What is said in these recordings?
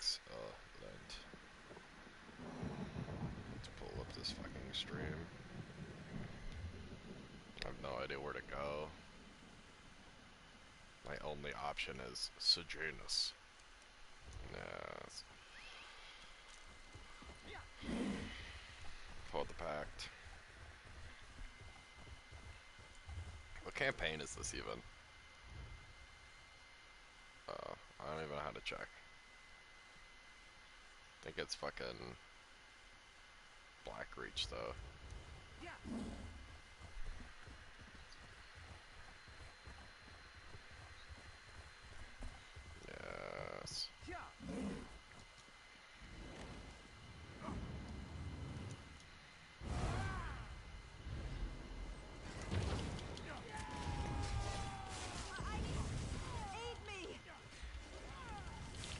Excellent. Let's pull up this fucking stream. I have no idea where to go. My only option is Sejanus. Yes. Pull the pact. What campaign is this even? I don't even know how to check. I think it's fucking Blackreach though. Yes.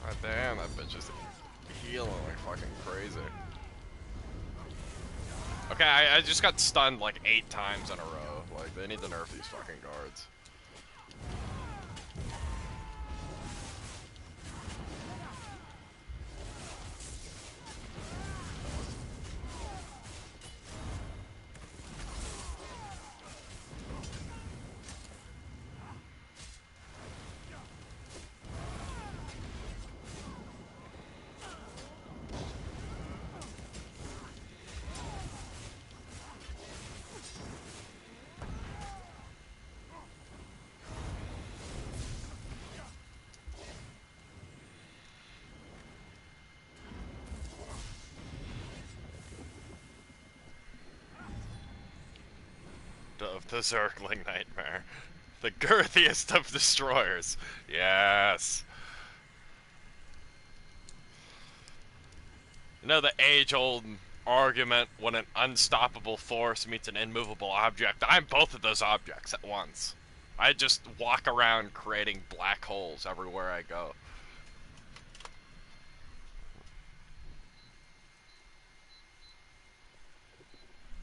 God damn, that bitch is healing like fucking crazy. Okay, I just got stunned like 8 times in a row. Like, they need to nerf these fucking guards. Of the Zergling Nightmare. The girthiest of destroyers. Yes. You know the age-old argument when an unstoppable force meets an immovable object? I'm both of those objects at once. I just walk around creating black holes everywhere I go.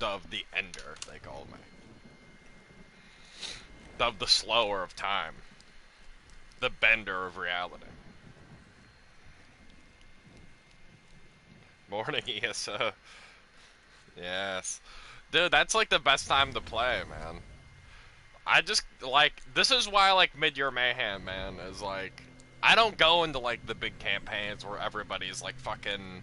Of the Ender, they call me. Of the Slower of Time. The Bender of Reality. Morning, ESO. Yes. Dude, that's like the best time to play, man. I just, like, this is why I like Mid-Year Mayhem, man, is like, I don't go into, like, the big campaigns where everybody's, like, fucking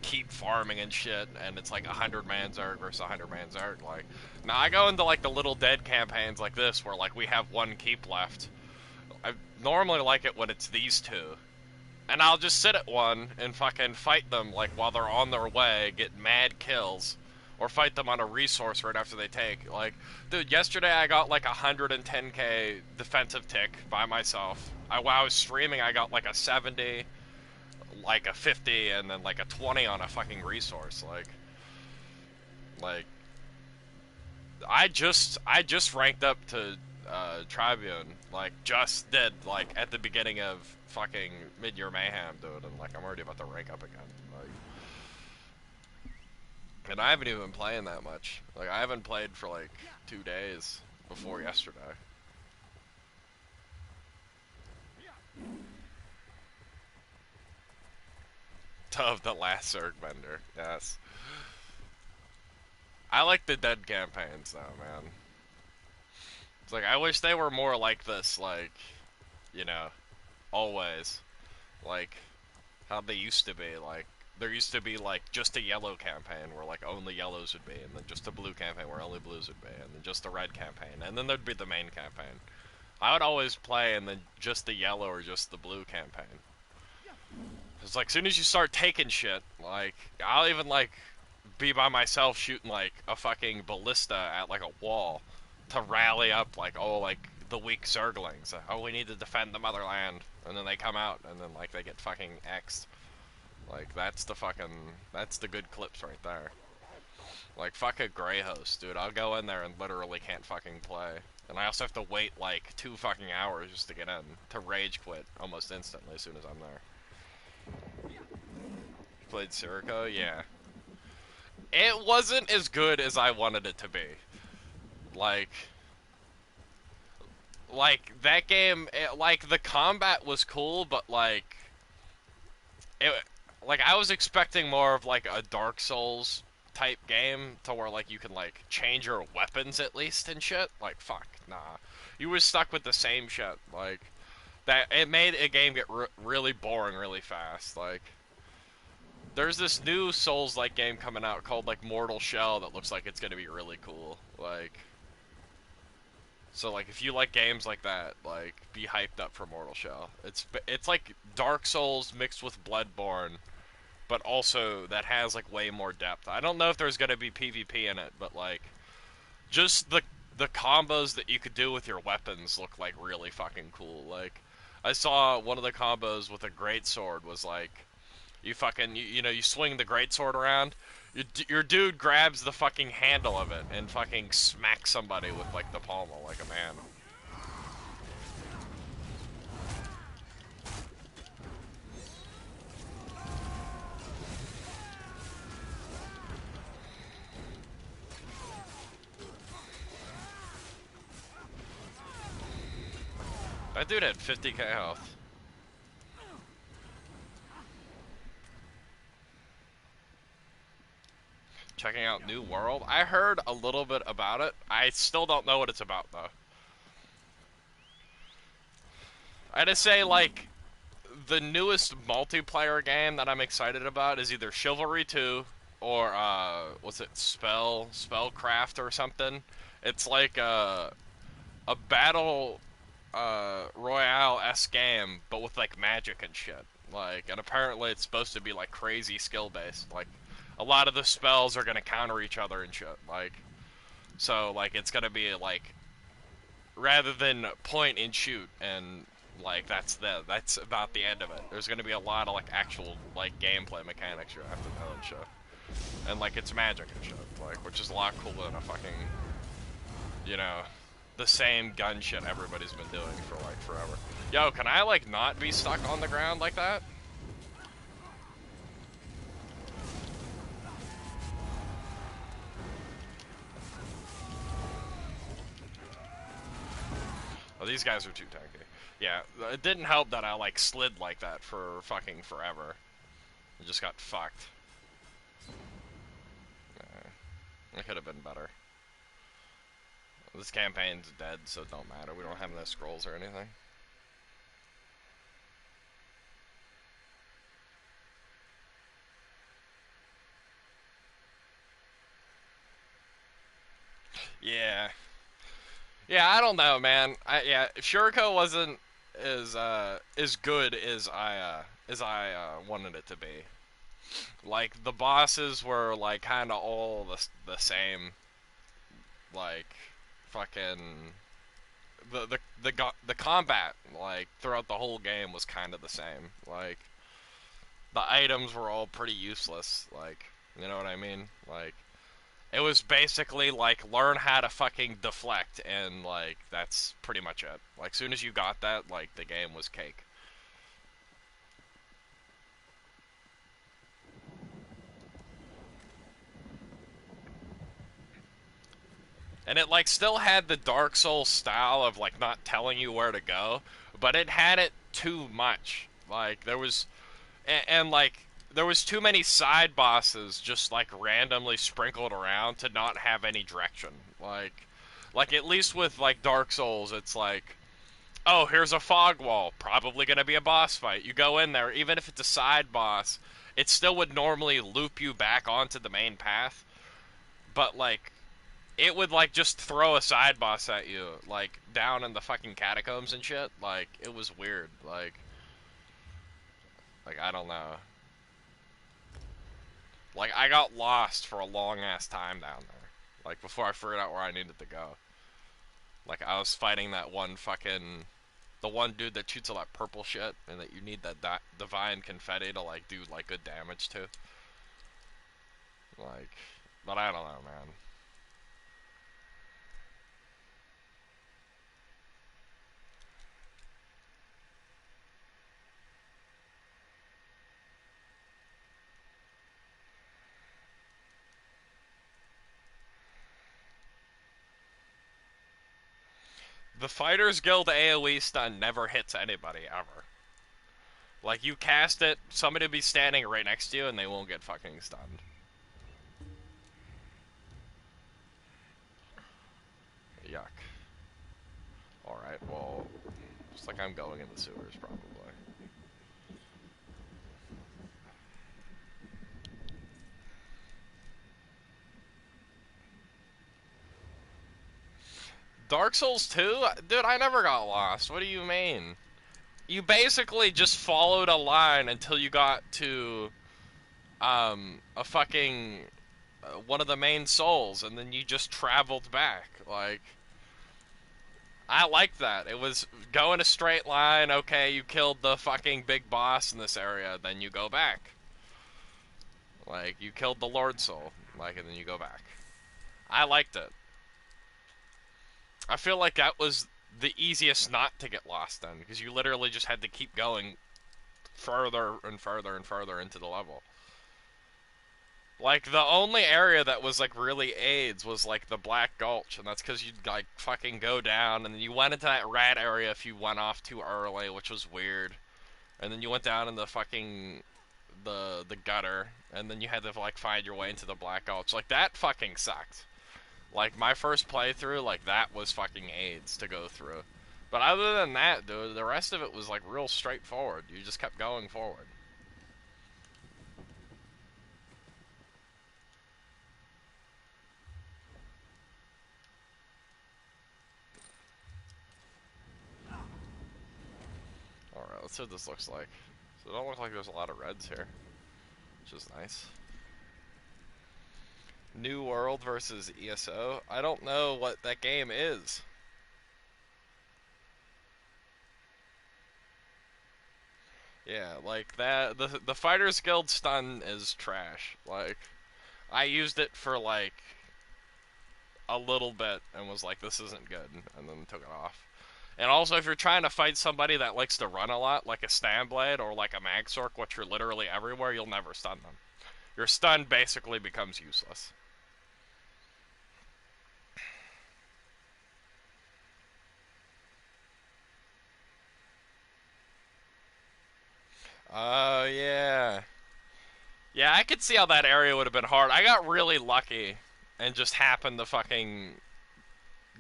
keep farming and shit, and it's like 100-man Zerg versus 100-man Zerg, like, now I go into, like, the Little Dead campaigns like this, where, like, we have one keep left. I normally like it when it's these two. And I'll just sit at one and fucking fight them, like, while they're on their way, get mad kills, or fight them on a resource right after they take. Like, dude, yesterday I got like 110k defensive tick by myself. While I was streaming, I got like a 70, like a 50, and then like a 20 on a fucking resource. Like, I just ranked up to Tribune, like, just did, like, at the beginning of fucking Mid-Year Mayhem, dude, and, like, I'm already about to rank up again, like, and I haven't even been playing that much. Like, I haven't played for, like, 2 days before yesterday. Of the last Zerg Bender, yes. I like the dead campaigns, though, man. It's like, I wish they were more like this, like, you know, always. Like, how they used to be, like, there used to be, like, just a yellow campaign where, like, only yellows would be, and then just a blue campaign where only blues would be, and then just a red campaign, and then there'd be the main campaign. I would always play in the just the yellow or just the blue campaign. It's like, as soon as you start taking shit, like, I'll even, like, be by myself shooting, like, a fucking ballista at, like, a wall to rally up, like, oh, like, the weak Zerglings. Oh, we need to defend the motherland. And then they come out, and then, like, they get fucking X'd. Like, that's the good clips right there. Like, fuck a Grey Host, dude. I'll go in there and literally can't fucking play. And I also have to wait, like, 2 fucking hours just to get in. To rage quit almost instantly as soon as I'm there. Played Sirico? Yeah. It wasn't as good as I wanted it to be. Like that game, like, the combat was cool, but, like, it, like I was expecting more of like a Dark Souls type game to where like you can like change your weapons at least and shit. Like fuck, nah. You were stuck with the same shit. Like that it made a game get really boring really fast. Like there's this new Souls like game coming out called like Mortal Shell that looks like it's going to be really cool. Like so like if you like games like that, like be hyped up for Mortal Shell. It's like Dark Souls mixed with Bloodborne but also that has like way more depth. I don't know if there's gonna be PvP in it, but like just the combos that you could do with your weapons look like really fucking cool. Like I saw one of the combos with a great sword was like you fucking you know you swing the great sword around. Your dude grabs the fucking handle of it and fucking smacks somebody with like the pommel like a man. That dude had 50k health. Checking out New World. I heard a little bit about it. I still don't know what it's about though. I'd say like the newest multiplayer game that I'm excited about is either Chivalry 2 or what's it Spellcraft or something. It's like a battle royale esque game, but with like magic and shit. Like, and apparently it's supposed to be like crazy skill based. Like, a lot of the spells are gonna counter each other and shit. Like, so like it's gonna be like rather than point and shoot and like that's about the end of it. There's gonna be a lot of like actual like gameplay mechanics you have to know and shit. And like it's magic and shit, like which is a lot cooler than a fucking you know the same gun shit everybody's been doing for like forever. Yo, can I like not be stuck on the ground like that? Oh, these guys are too tanky. Yeah, it didn't help that I like slid like that for fucking forever. I just got fucked. It could have been better. This campaign's dead, so it don't matter. We don't have no scrolls or anything. Yeah. Yeah, I don't know, man. Yeah, Shuriko wasn't as good as I wanted it to be. Like the bosses were like kind of all the same. Like fucking the combat like throughout the whole game was kind of the same. Like the items were all pretty useless. Like you know what I mean? Like it was basically like learn how to fucking deflect and like that's pretty much it. Like soon as you got that, like the game was cake. And it like still had the Dark Souls style of like not telling you where to go, but it had it too much. Like there was and like there was too many side bosses just like randomly sprinkled around to not have any direction. Like at least with like Dark Souls, it's like oh, here's a fog wall. Probably going to be a boss fight. You go in there, even if it's a side boss, it still would normally loop you back onto the main path. But, like, it would, like, just throw a side boss at you, like, down in the fucking catacombs and shit. Like, it was weird. Like, I don't know. Like, I got lost for a long ass time down there. Like, before I figured out where I needed to go. Like, I was fighting that one fucking the one dude that shoots all that purple shit, and that you need that divine confetti to like do like good damage to. Like, but I don't know, man. The Fighters Guild AOE stun never hits anybody ever. Like, you cast it, somebody will be standing right next to you, and they won't get fucking stunned. Yuck. Alright, well, looks like I'm going in the sewers, probably. Dark Souls 2? Dude, I never got lost. What do you mean? You basically just followed a line until you got to, a fucking, one of the main souls, and then you just traveled back. Like, I like that. It was go in a straight line, okay, you killed the fucking big boss in this area, then you go back. Like, you killed the Lord Soul, like, and then you go back. I liked it. I feel like that was the easiest not to get lost in, because you literally just had to keep going further and further and further into the level. Like, the only area that was, like, really AIDS was, like, the Black Gulch, and that's because you'd, like, fucking go down, and then you went into that rat area if you went off too early, which was weird. And then you went down in the fucking, the gutter, and then you had to, like, find your way into the Black Gulch. Like, that fucking sucked. Like, my first playthrough, like, that was fucking AIDS to go through. But other than that, dude, the rest of it was, like, real straightforward. You just kept going forward. Alright, let's see what this looks like. So it don't look like there's a lot of reds here, which is nice. New World versus ESO. I don't know what that game is. Yeah, like that. The Fighters Guild stun is trash. Like, I used it for like a little bit and was like, this isn't good, and then took it off. And also, if you're trying to fight somebody that likes to run a lot, like a Stanblade or like a Magsork, which are literally everywhere, you'll never stun them. Your stun basically becomes useless. Oh, yeah. Yeah, I could see how that area would have been hard. I got really lucky and just happened to fucking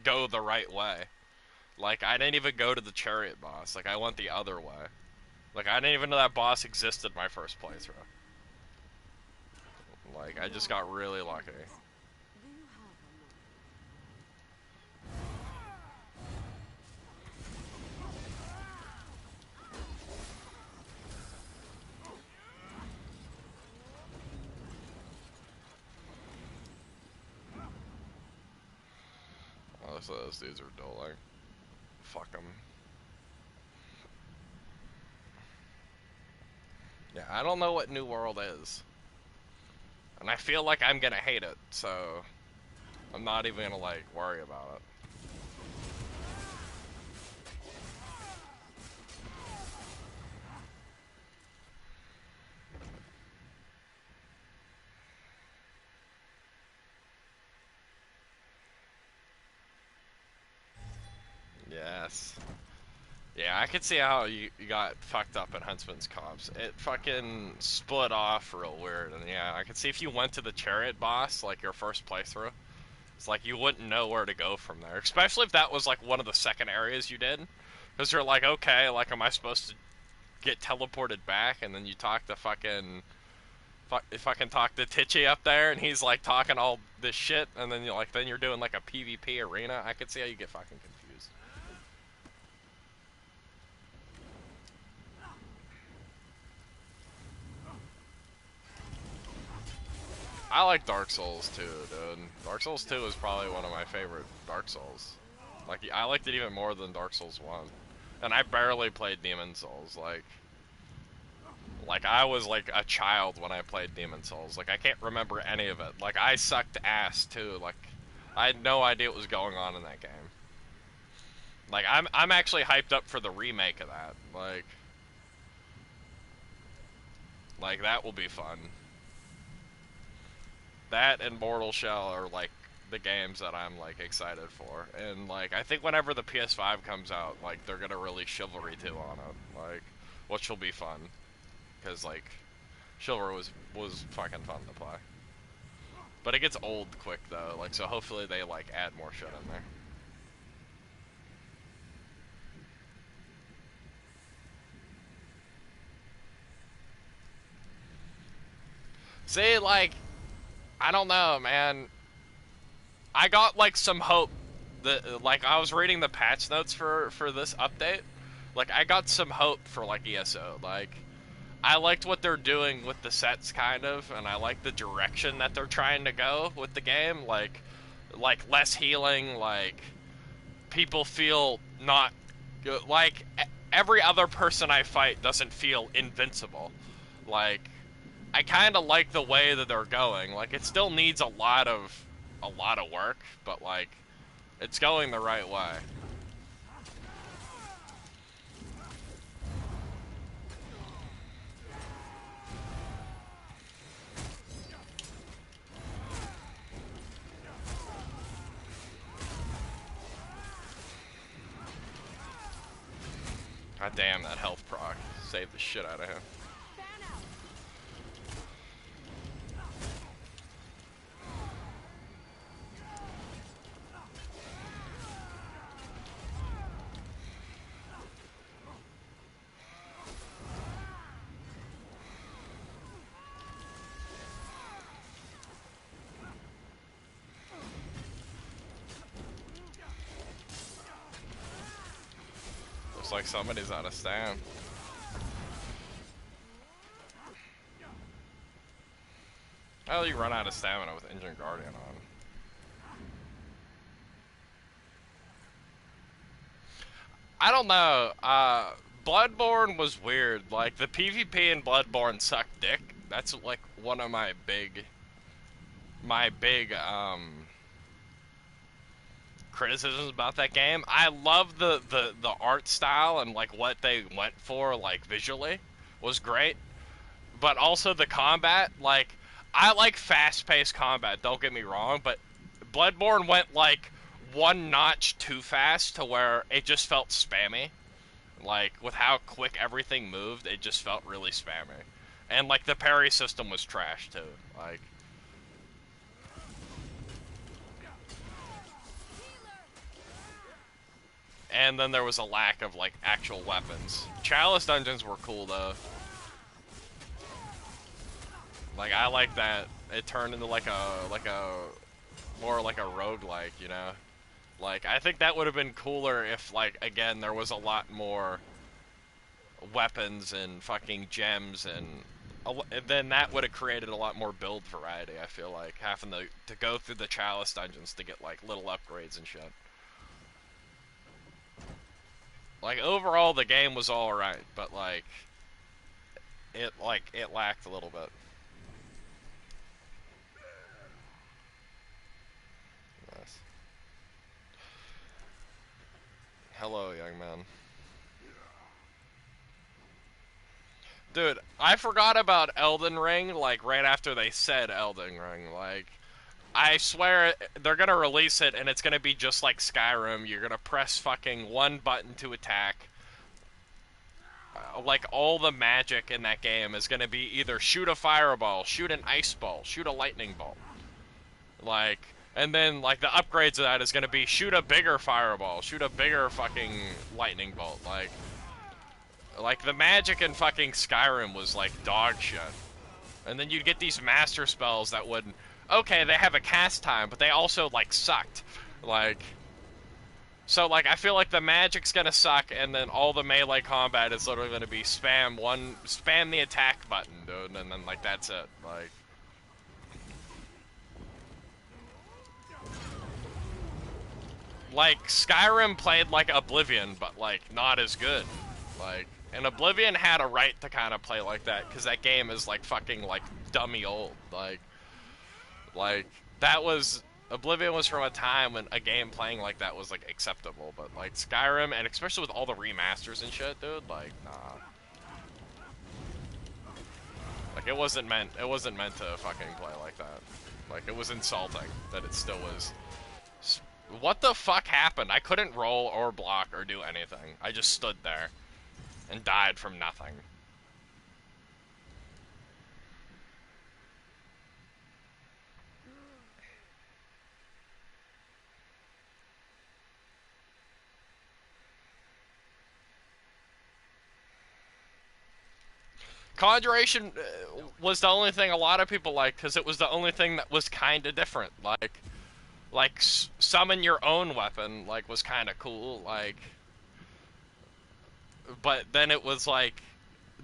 go the right way. Like, I didn't even go to the chariot boss. Like, I went the other way. Like, I didn't even know that boss existed my first playthrough. Like, I just got really lucky. Oh, so those dudes are dueling. Fuck them. Yeah, I don't know what New World is. And I feel like I'm gonna hate it, so I'm not even gonna, like, worry about it. Yes. Yeah, I could see how you got fucked up in Huntsman's Copse. It fucking split off real weird, and yeah, I could see if you went to the chariot boss, like your first playthrough, it's like you wouldn't know where to go from there. Especially if that was like one of the second areas you did. Because you're like, okay, like, am I supposed to get teleported back? And then you talk to fucking talk to Titchy up there, and he's like talking all this shit, and then you're doing like a PvP arena. I could see how you get fucking confused. I like Dark Souls 2, dude. Dark Souls 2 is probably one of my favorite Dark Souls. Like, I liked it even more than Dark Souls 1. And I barely played Demon Souls. Like, I was like a child when I played Demon Souls. Like, I can't remember any of it. Like, I sucked ass too. Like, I had no idea what was going on in that game. Like, I'm actually hyped up for the remake of that. Like that will be fun. That and Mortal Shell are like the games that I'm like excited for. And like, I think whenever the PS5 comes out, like, they're gonna release Chivalry 2 on it. Like, which will be fun, because like Chivalry was fucking fun to play. But it gets old quick though, like so hopefully they like add more shit in there. See, like, I don't know, man. I got like some hope that like I was reading the patch notes for this update. Like I got some hope for like ESO. Like I liked what they're doing with the sets kind of, and I like the direction that they're trying to go with the game. Like less healing, like people feel not like every other person I fight doesn't feel invincible. Like I kind of like the way that they're going. Like it still needs a lot of work, but like it's going the right way. God damn, that health proc saved the shit out of him. Looks like somebody's out of stam. How do you run out of stamina with Injured Guardian on? I don't know. Bloodborne was weird. Like, the PvP in Bloodborne sucked dick. That's, like, one of my big criticisms about that game. I love the art style and, like, what they went for, like, visually was great. But also the combat, like, I like fast-paced combat, don't get me wrong, but Bloodborne went, like, one notch too fast to where it just felt spammy. Like, with how quick everything moved, it just felt really spammy. And, like, the parry system was trash, too. Like, and then there was a lack of, like, actual weapons. Chalice dungeons were cool, though. Like, I like that. It turned into, more like a roguelike, you know? Like, I think that would have been cooler if, like, again, there was a lot more weapons and fucking gems, and then that would have created a lot more build variety, I feel like. Having to go through the Chalice dungeons to get, like, little upgrades and shit. Like, overall, the game was alright, but, like, it lacked a little bit. Nice. Hello, young man. Dude, I forgot about Elden Ring, like, right after they said Elden Ring. Like, I swear they're gonna release it and it's gonna be just like Skyrim. You're gonna press fucking one button to attack. Like, all the magic in that game is gonna be either shoot a fireball, shoot an ice ball, shoot a lightning bolt. Like, and then, like, the upgrades of that is gonna be shoot a bigger fireball, shoot a bigger fucking lightning bolt. Like, the magic in fucking Skyrim was, like, dog shit. And then you'd get these master spells that would... Okay, they have a cast time, but they also, like, sucked. Like... So, like, I feel like the magic's gonna suck, and then all the melee combat is literally gonna be spam the attack button, dude, and then, like, that's it. Like, Skyrim played like Oblivion, but, like, not as good. Like... And Oblivion had a right to kind of play like that, because that game is, like, fucking, like, dummy old. Like, that was... Oblivion was from a time when a game playing like that was, like, acceptable, but, like, Skyrim, and especially with all the remasters and shit, dude, like, nah. Like, it wasn't meant to fucking play like that. Like, it was insulting that it still was... What the fuck happened? I couldn't roll or block or do anything. I just stood there. and died from nothing. Conjuration was the only thing a lot of people liked because it was the only thing that was kind of different. Like summon your own weapon, like was kind of cool. Like, but then it was like,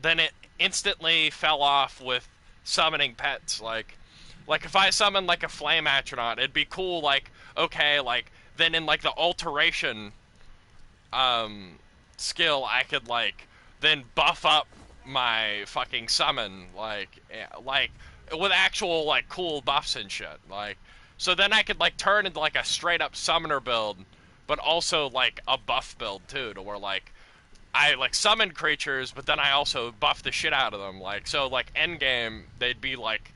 then it instantly fell off with summoning pets. Like if I summon like a flame astronaut, it'd be cool. Like, okay, like then in like the alteration um skill, I could like then buff up my fucking summon like with actual like cool buffs and shit. Like so then I could like turn into like a straight up summoner build, but also like a buff build too, to where like I like summon creatures, but then I also buff the shit out of them. Like so like end game they'd be like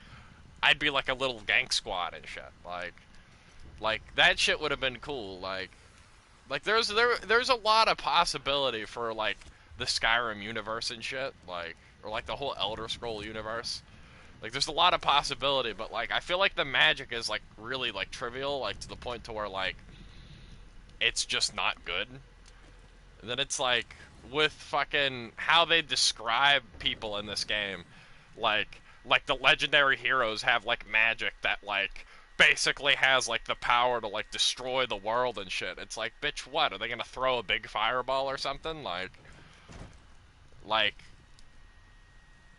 I'd be like a little gank squad and shit. Like that shit would have been cool. Like there's a lot of possibility for like the Skyrim universe and shit, like or like the whole Elder Scroll universe. Like there's a lot of possibility, but like I feel like the magic is like really like trivial, like to the point to where like it's just not good. And then it's like with fucking how they describe people in this game, like the legendary heroes have like magic that like basically has like the power to like destroy the world and shit. It's like, bitch, what? Are they gonna throw a big fireball or something? Like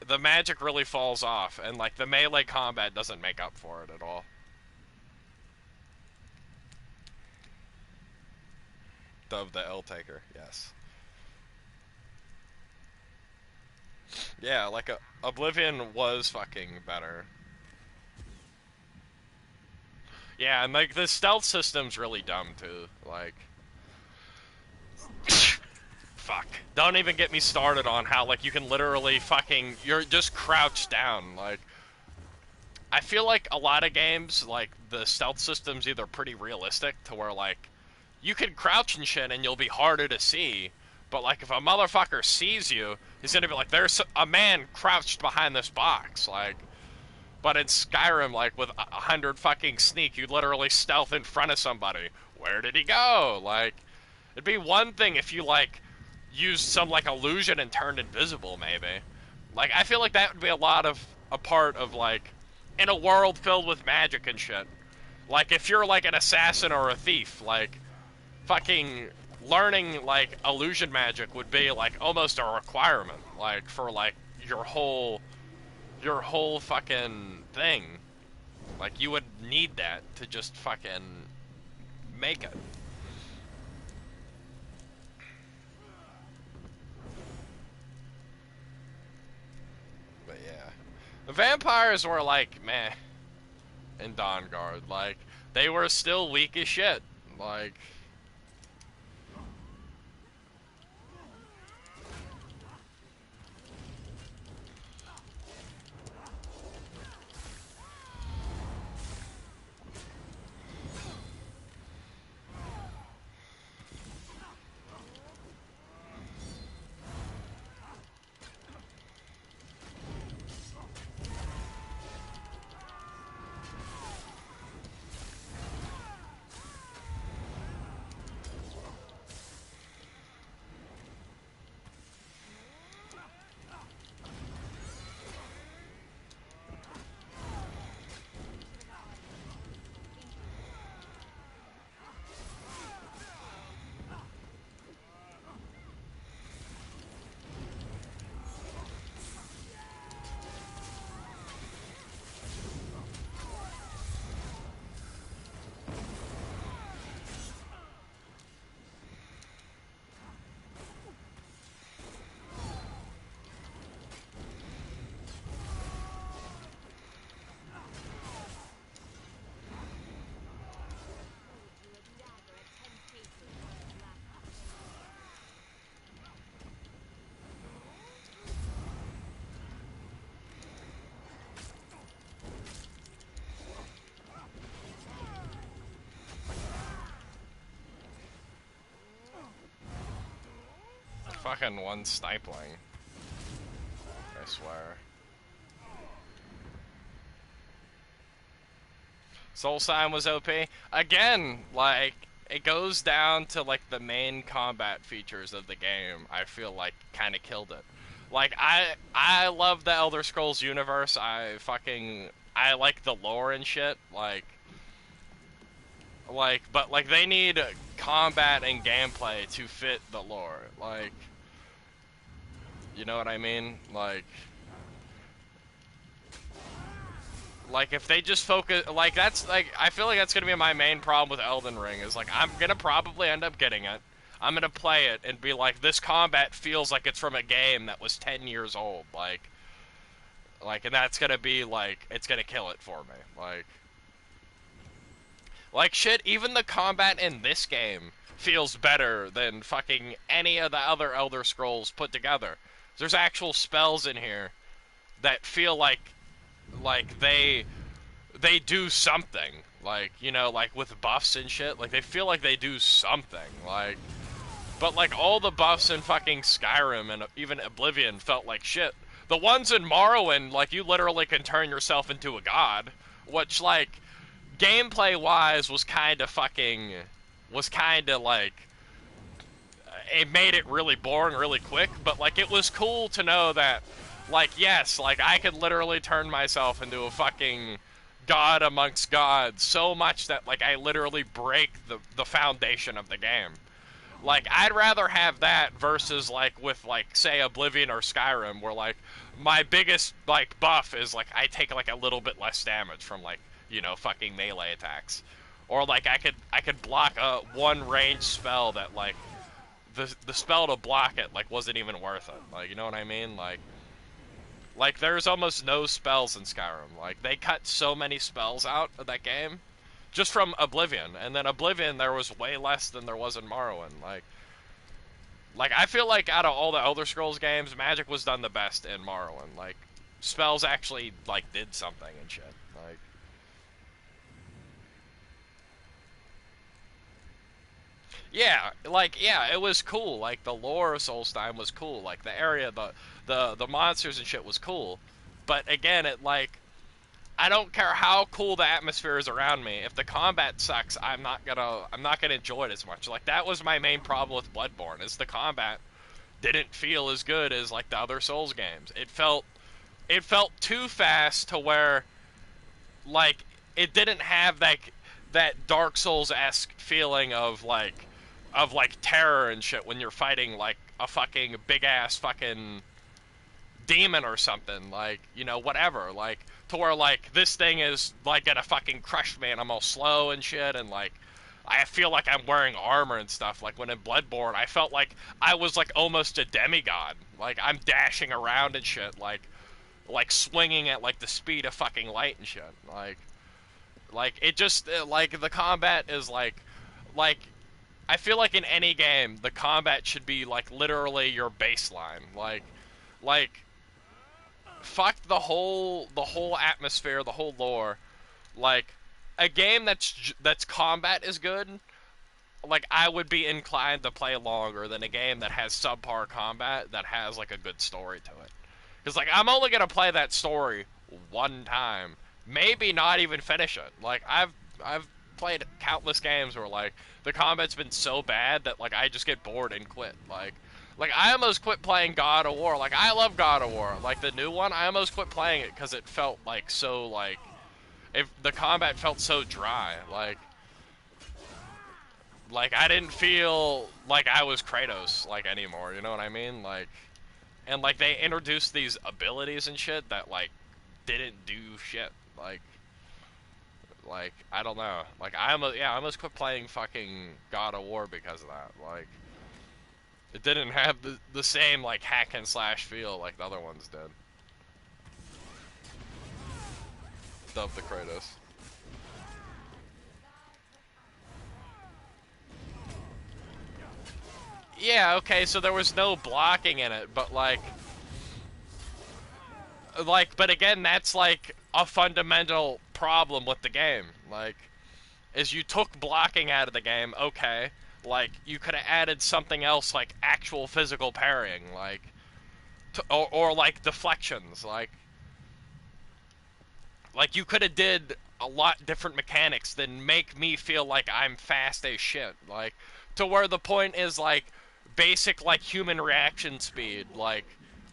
the magic really falls off, and like the melee combat doesn't make up for it at all. Of the L taker, yes. Yeah, like Oblivion was fucking better. Yeah, and like the stealth system's really dumb too. Like, fuck. Don't even get me started on how like you can literally fucking you're just crouched down. Like, I feel like a lot of games like the stealth system's either pretty realistic to where like you can crouch and shit and you'll be harder to see. But like if a motherfucker sees you, he's gonna be like, "There's a man crouched behind this box." Like, but in Skyrim, like with 100 fucking sneak, you literally stealth in front of somebody. Where did he go? Like, it'd be one thing if you like used some like illusion and turned invisible, maybe. Like, I feel like that would be a part of like in a world filled with magic and shit. Like, if you're like an assassin or a thief, like fucking learning like illusion magic would be like almost a requirement, like for like your whole fucking thing. Like you would need that to just fucking make it. But yeah, the vampires were like meh in Dawnguard. Like they were still weak as shit. Like fucking one stifling. I swear. Soul Sign was OP. Again, like, it goes down to, like, the main combat features of the game, I feel like, kind of killed it. Like, I love the Elder Scrolls universe. I like the lore and shit. But, like, they need combat and gameplay to fit the lore. Like, you know what I mean? Like, if they just focus, like, that's, like, I feel like that's gonna be my main problem with Elden Ring, is, like, I'm gonna probably end up getting it. I'm gonna play it and be like, this combat feels like it's from a game that was 10 years old, and that's gonna be, like, it's gonna kill it for me, like, shit, even the combat in this game feels better than fucking any of the other Elder Scrolls put together. There's actual spells in here that feel like they do something, like, you know, like with buffs and shit, like they feel like they do something, but like all the buffs in fucking Skyrim and even Oblivion felt like shit. The ones in Morrowind, like, you literally can turn yourself into a god, which, like, gameplay wise was kind of like, it made it really boring really quick, but like it was cool to know that, like, yes, like, I could literally turn myself into a fucking god amongst gods so much that, like, I literally break the foundation of the game. Like, I'd rather have that versus, like, with, like, say, Oblivion or Skyrim, where, like, my biggest, like, buff is, like, I take, like, a little bit less damage from, like, you know, fucking melee attacks. Or, like, I could block a one range spell that, like, the spell to block it, like, wasn't even worth it. Like, you know what I mean? Like, there's almost no spells in Skyrim. Like, they cut so many spells out of that game, just from Oblivion. And then Oblivion, there was way less than there was in Morrowind. Like, I feel like out of all the Elder Scrolls games, Magic was done the best in Morrowind. Like, spells actually, like, did something and shit. Like, yeah, it was cool. Like, the lore of Solstheim was cool. Like, the area, the monsters and shit was cool. But again, I don't care how cool the atmosphere is around me. If the combat sucks, I'm not gonna enjoy it as much. Like, that was my main problem with Bloodborne, is the combat didn't feel as good as, like, the other Souls games. It felt too fast to where, like, it didn't have that Dark Souls-esque feeling of terror and shit when you're fighting, like, a fucking big ass fucking demon or something, like, you know, whatever, like, to where, like, this thing is, like, gonna fucking crush me and I'm all slow and shit, and, like, I feel like I'm wearing armor and stuff. Like, when in Bloodborne, I felt like I was, like, almost a demigod. Like, I'm dashing around and shit, like swinging at, like, the speed of fucking light and shit. Like, it just, like, the combat is, like, I feel like in any game, the combat should be, like, literally your baseline. Like, fuck the whole atmosphere, the whole lore. Like, a game that's combat is good, like, I would be inclined to play longer than a game that has subpar combat that has, like, a good story to it. Because, like, I'm only gonna play that story one time, maybe not even finish it. Like, I've played countless games where, like, the combat's been so bad that, like, I just get bored and quit. Like, I almost quit playing God of War. Like, I love God of War. Like, the new one, I almost quit playing it because it felt, like, so, like, if the combat felt so dry. Like, I didn't feel like I was Kratos, like, anymore, you know what I mean? Like, and, like, they introduced these abilities and shit that, like, didn't do shit. Like, I don't know. Like, I almost quit playing fucking God of War because of that. Like, it didn't have the same, like, hack and slash feel like the other ones did. Of the Kratos. Yeah, okay, so there was no blocking in it, but, but again, that's, like, a fundamental problem with the game. Like, is you took blocking out of the game, okay. like you could have added something else like actual physical parrying, like or like deflections, like you could have did a lot different mechanics than make me feel like I'm fast as shit, like to where the point is like basic like human reaction speed like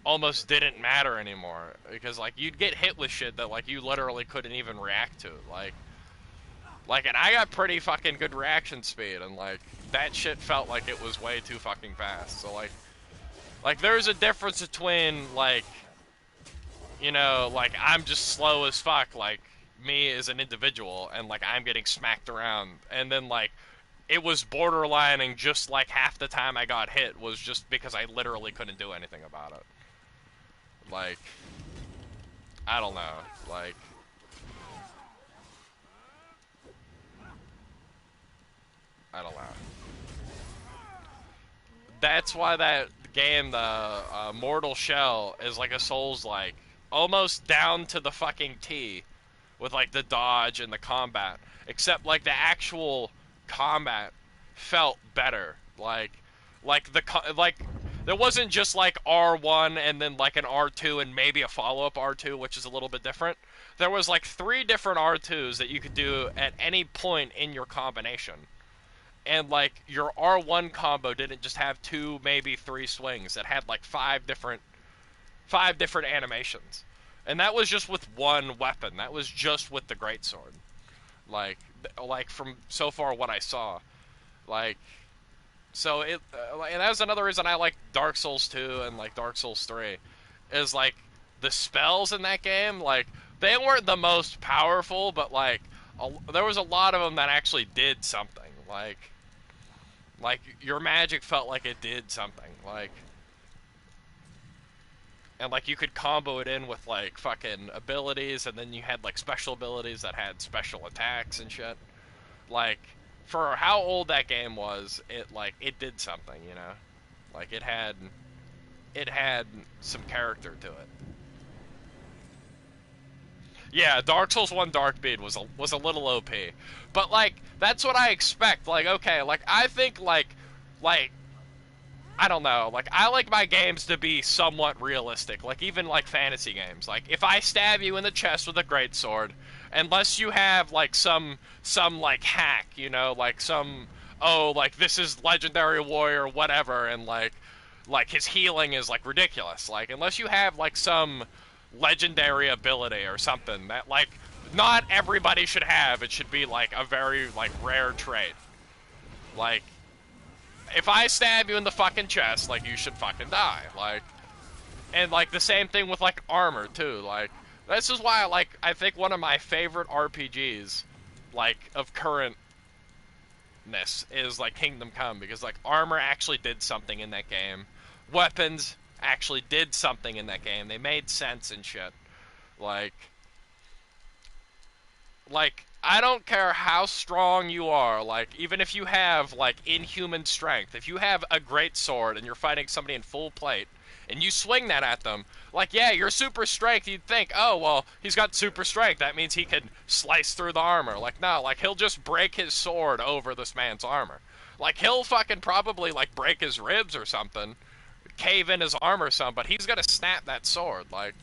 almost didn't matter anymore because like you'd get hit with shit that like you literally couldn't even react to, like and I got pretty fucking good reaction speed and like that shit felt like it was way too fucking fast. So like there's a difference between like, you know, like I'm just slow as fuck, like me as an individual, and like I'm getting smacked around, and then like it was borderlining just like half the time I got hit was just because I literally couldn't do anything about it. Like, I don't know, like, I don't know. That's why that game, the Mortal Shell, is like a Souls-like, almost down to the fucking T, with like the dodge and the combat. Except like the actual combat felt better. Like like there wasn't just like R1 and then like an R2 and maybe a follow-up R2, which is a little bit different. There was like 3 different R2s that you could do at any point in your combination. And like your R1 combo didn't just have 2, maybe 3 swings. It had like 5 different animations. And that was just with one weapon. That was just with the greatsword. Like from so far what I saw, like, so it, and that was another reason I like Dark Souls 2 and like Dark Souls 3, is like the spells in that game, like they weren't the most powerful, but like there was a lot of them that actually did something. Like your magic felt like it did something, like. And like you could combo it in with like fucking abilities, and then you had like special abilities that had special attacks and shit. Like for how old that game was, it did something, you know? Like it had some character to it. Yeah, Dark Souls 1 Darkbeat was a little OP. But like that's what I expect. Like okay, like I think like I don't know, like, I like my games to be somewhat realistic, like, even, like, fantasy games. Like, if I stab you in the chest with a greatsword, unless you have, like, like, hack, you know, like, oh, like, this is Legendary Warrior, whatever, and, like, his healing is, like, ridiculous. Like, unless you have, like, some legendary ability or something that, like, not everybody should have, it should be, like, a very, like, rare trait. Like, if I stab you in the fucking chest, like, you should fucking die. Like, and, like, the same thing with, like, armor, too. Like, this is why, I think one of my favorite RPGs, like, of currentness is, like, Kingdom Come, because, like, armor actually did something in that game. Weapons actually did something in that game. They made sense and shit. Like, I don't care how strong you are, like, even if you have, like, inhuman strength, if you have a great sword and you're fighting somebody in full plate, and you swing that at them, like, yeah, your super strength, you'd think, oh, well, he's got super strength, that means he can slice through the armor. Like, no, like, he'll just break his sword over this man's armor. Like, he'll fucking probably, like, break his ribs or something, cave in his armor some, but he's gonna snap that sword, like,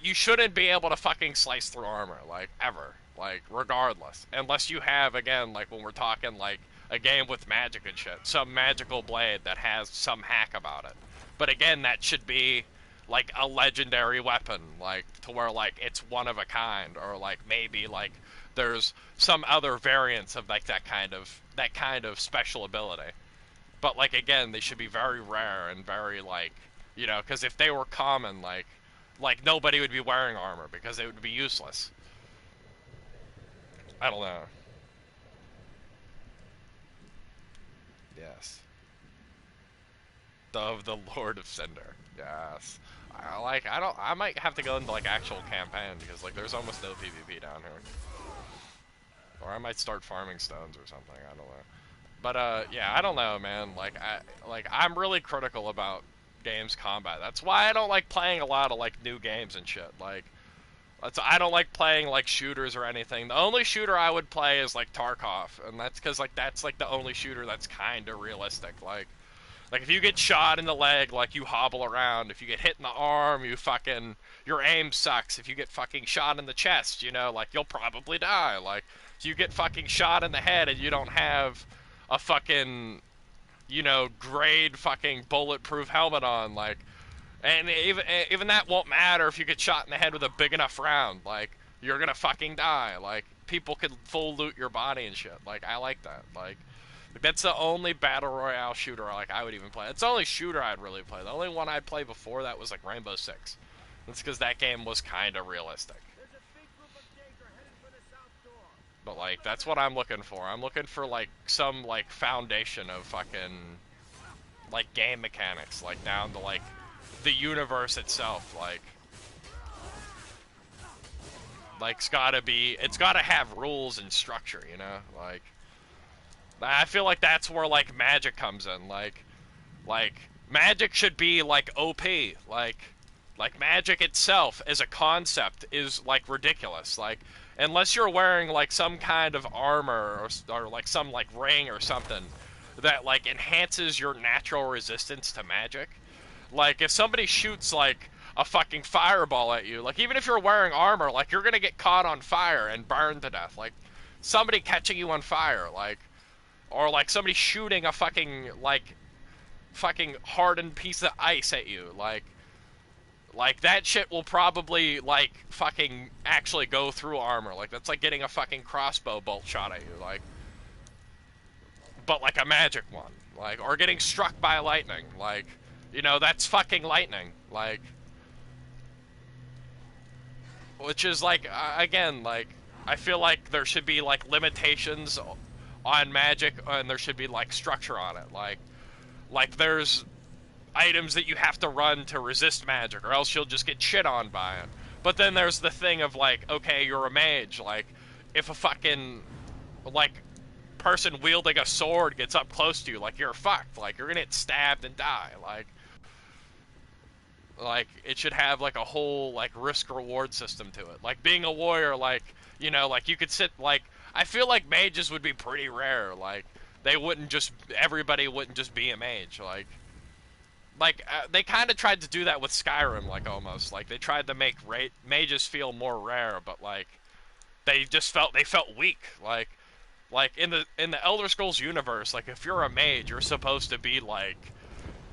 you shouldn't be able to fucking slice through armor, like, ever. Like, regardless. Unless you have, again, like, when we're talking, like, a game with magic and shit. Some magical blade that has some hack about it. But again, that should be, like, a legendary weapon. Like, to where, like, it's one of a kind. Or, like, maybe, like, there's some other variants of, like, that kind of special ability. But, like, again, they should be very rare and very, like, you know, because if they were common, like, nobody would be wearing armor because it would be useless. I don't know. Yes. Of the Lord of Cinder. Yes. I might have to go into, like, actual campaign because, like, there's almost no PvP down here. Or I might start farming stones or something, I don't know. But, yeah, I don't know, man. I'm really critical about games combat. That's why I don't like playing a lot of, like, new games and shit. I don't like playing like shooters or anything. The only shooter I would play is like Tarkov, and that's because like that's like the only shooter that's kind of realistic. Like if you get shot in the leg, like you hobble around. If you get hit in the arm, you fucking your aim sucks. If you get fucking shot in the chest, you know, like you'll probably die. Like if you get fucking shot in the head and you don't have a fucking, you know, grade fucking bulletproof helmet on, like, and even that won't matter if you get shot in the head with a big enough round. Like you're gonna fucking die. Like people could full loot your body and shit. Like I like that. Like that's the only battle royale shooter like I would even play. It's the only shooter I'd really play. The only one I'd play before that was like Rainbow Six. That's because that game was kind of realistic. But like that's what I'm looking for. I'm looking for like some like foundation of fucking like game mechanics, like down to like the universe itself. Like it's gotta have rules and structure, you know? Like I feel like that's where like magic comes in. Like magic should be like OP. Like magic itself as a concept is like ridiculous. Like unless you're wearing like some kind of armor or like some like ring or something that like enhances your natural resistance to magic. Like if somebody shoots like a fucking fireball at you, like even if you're wearing armor, like you're gonna get caught on fire and burned to death. Like somebody catching you on fire, like, or like somebody shooting a fucking hardened piece of ice at you, like that shit will probably like fucking actually go through armor. Like that's like getting a fucking crossbow bolt shot at you, like, but like a magic one, like, or getting struck by lightning, like, you know, that's fucking lightning, like, which is like again, like I feel like there should be like limitations on magic and there should be like structure on it, like there's items that you have to run to resist magic or else you'll just get shit on by it. But then there's the thing of like, okay, you're a mage, like if a fucking like person wielding a sword gets up close to you, like you're fucked, like you're gonna get stabbed and die. Like it should have like a whole like risk reward system to it. Like being a warrior, like, you know, like you could sit, like I feel like mages would be pretty rare. Like they wouldn't just, everybody wouldn't just be a mage. Like they kind of tried to do that with Skyrim, like almost like they tried to make mages feel more rare, but like they felt weak. Like in the Elder Scrolls universe, like if you're a mage, you're supposed to be like,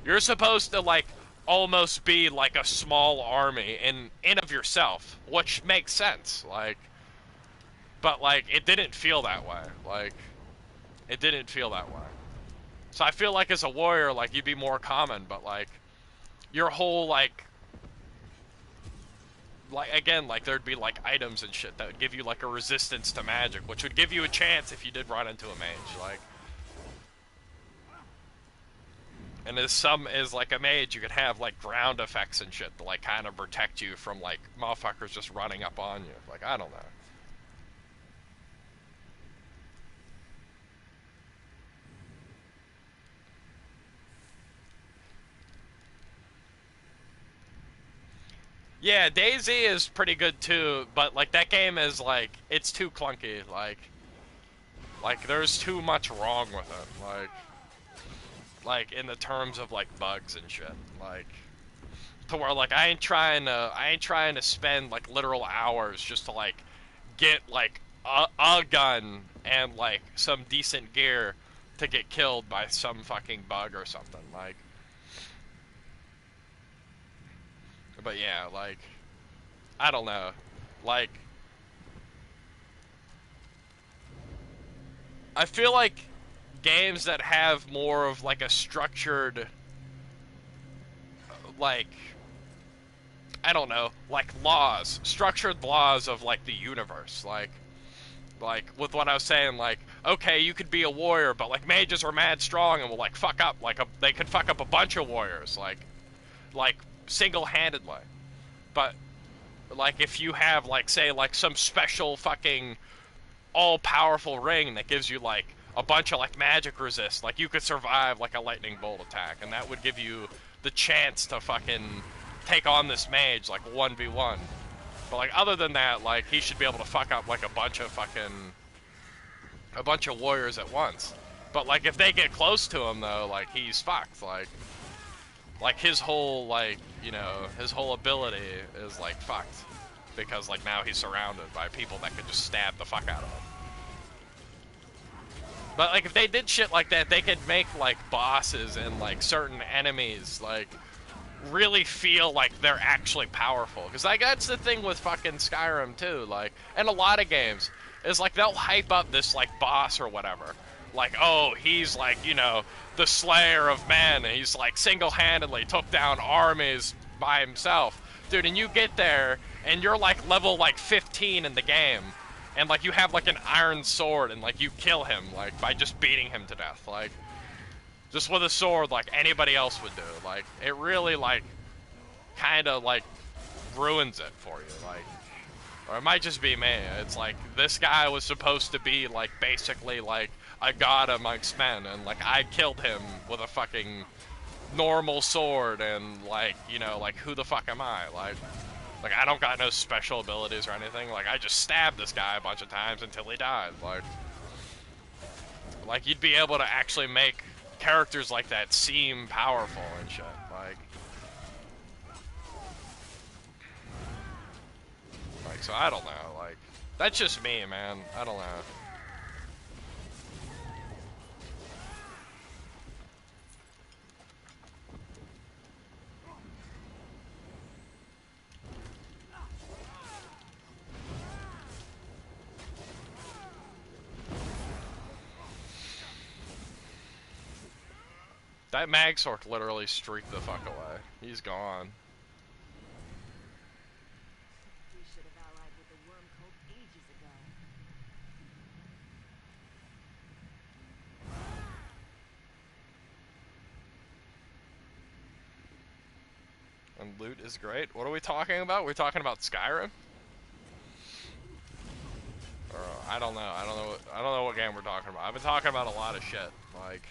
you're supposed to like almost be like a small army in of yourself, which makes sense. Like, but like it didn't feel that way. Like it didn't feel that way. So I feel like as a warrior, like you'd be more common, but like your whole like again, like there'd be like items and shit that would give you like a resistance to magic, which would give you a chance if you did run into a mage, like. And as like a mage, you could have like ground effects and shit to like kind of protect you from like motherfuckers just running up on you. Like I don't know. Yeah, DayZ is pretty good too, but like that game is like, it's too clunky. Like there's too much wrong with it. Like in the terms of like bugs and shit. Like to where like I ain't trying to spend like literal hours just to like get like a gun and like some decent gear to get killed by some fucking bug or something. Like, but yeah, like I don't know. Like I feel like games that have more of like a structured, like, I don't know, like structured laws of like the universe, like with what I was saying, like, okay, you could be a warrior, but like mages are mad strong and will like fuck up, like they could fuck up a bunch of warriors, like single-handedly. But like if you have like, say, like some special fucking all-powerful ring that gives you like a bunch of like magic resist, like you could survive like a lightning bolt attack, and that would give you the chance to fucking take on this mage like 1v1. But like other than that, like he should be able to fuck up like a bunch of warriors at once. But like if they get close to him though, like he's fucked. Like his whole like, you know, his whole ability is like fucked because like now he's surrounded by people that could just stab the fuck out of him. But like if they did shit like that, they could make like bosses and like certain enemies like really feel like they're actually powerful. Because like that's the thing with fucking Skyrim too, like, and a lot of games is like they'll hype up this like boss or whatever, like, oh, he's like, you know, the slayer of men, and he's like single-handedly took down armies by himself, dude. And you get there and you're like level like 15 in the game, and like you have like an iron sword, and like you kill him like by just beating him to death, like just with a sword like anybody else would do. Like it really like kind of like ruins it for you, like, or it might just be me. It's like this guy was supposed to be like basically like a god amongst men, and like I killed him with a fucking normal sword, and like, you know, like who the fuck am I? Like I don't got no special abilities or anything. Like I just stabbed this guy a bunch of times until he died. Like you'd be able to actually make characters like that seem powerful and shit. Like so I don't know. Like that's just me, man. I don't know. That Magsork literally streaked the fuck away. He's gone. We should have allied with the worm cult ages ago. And loot is great. What are we talking about? We're talking about Skyrim? Or, I don't know. I don't know what game we're talking about. I've been talking about a lot of shit. Like,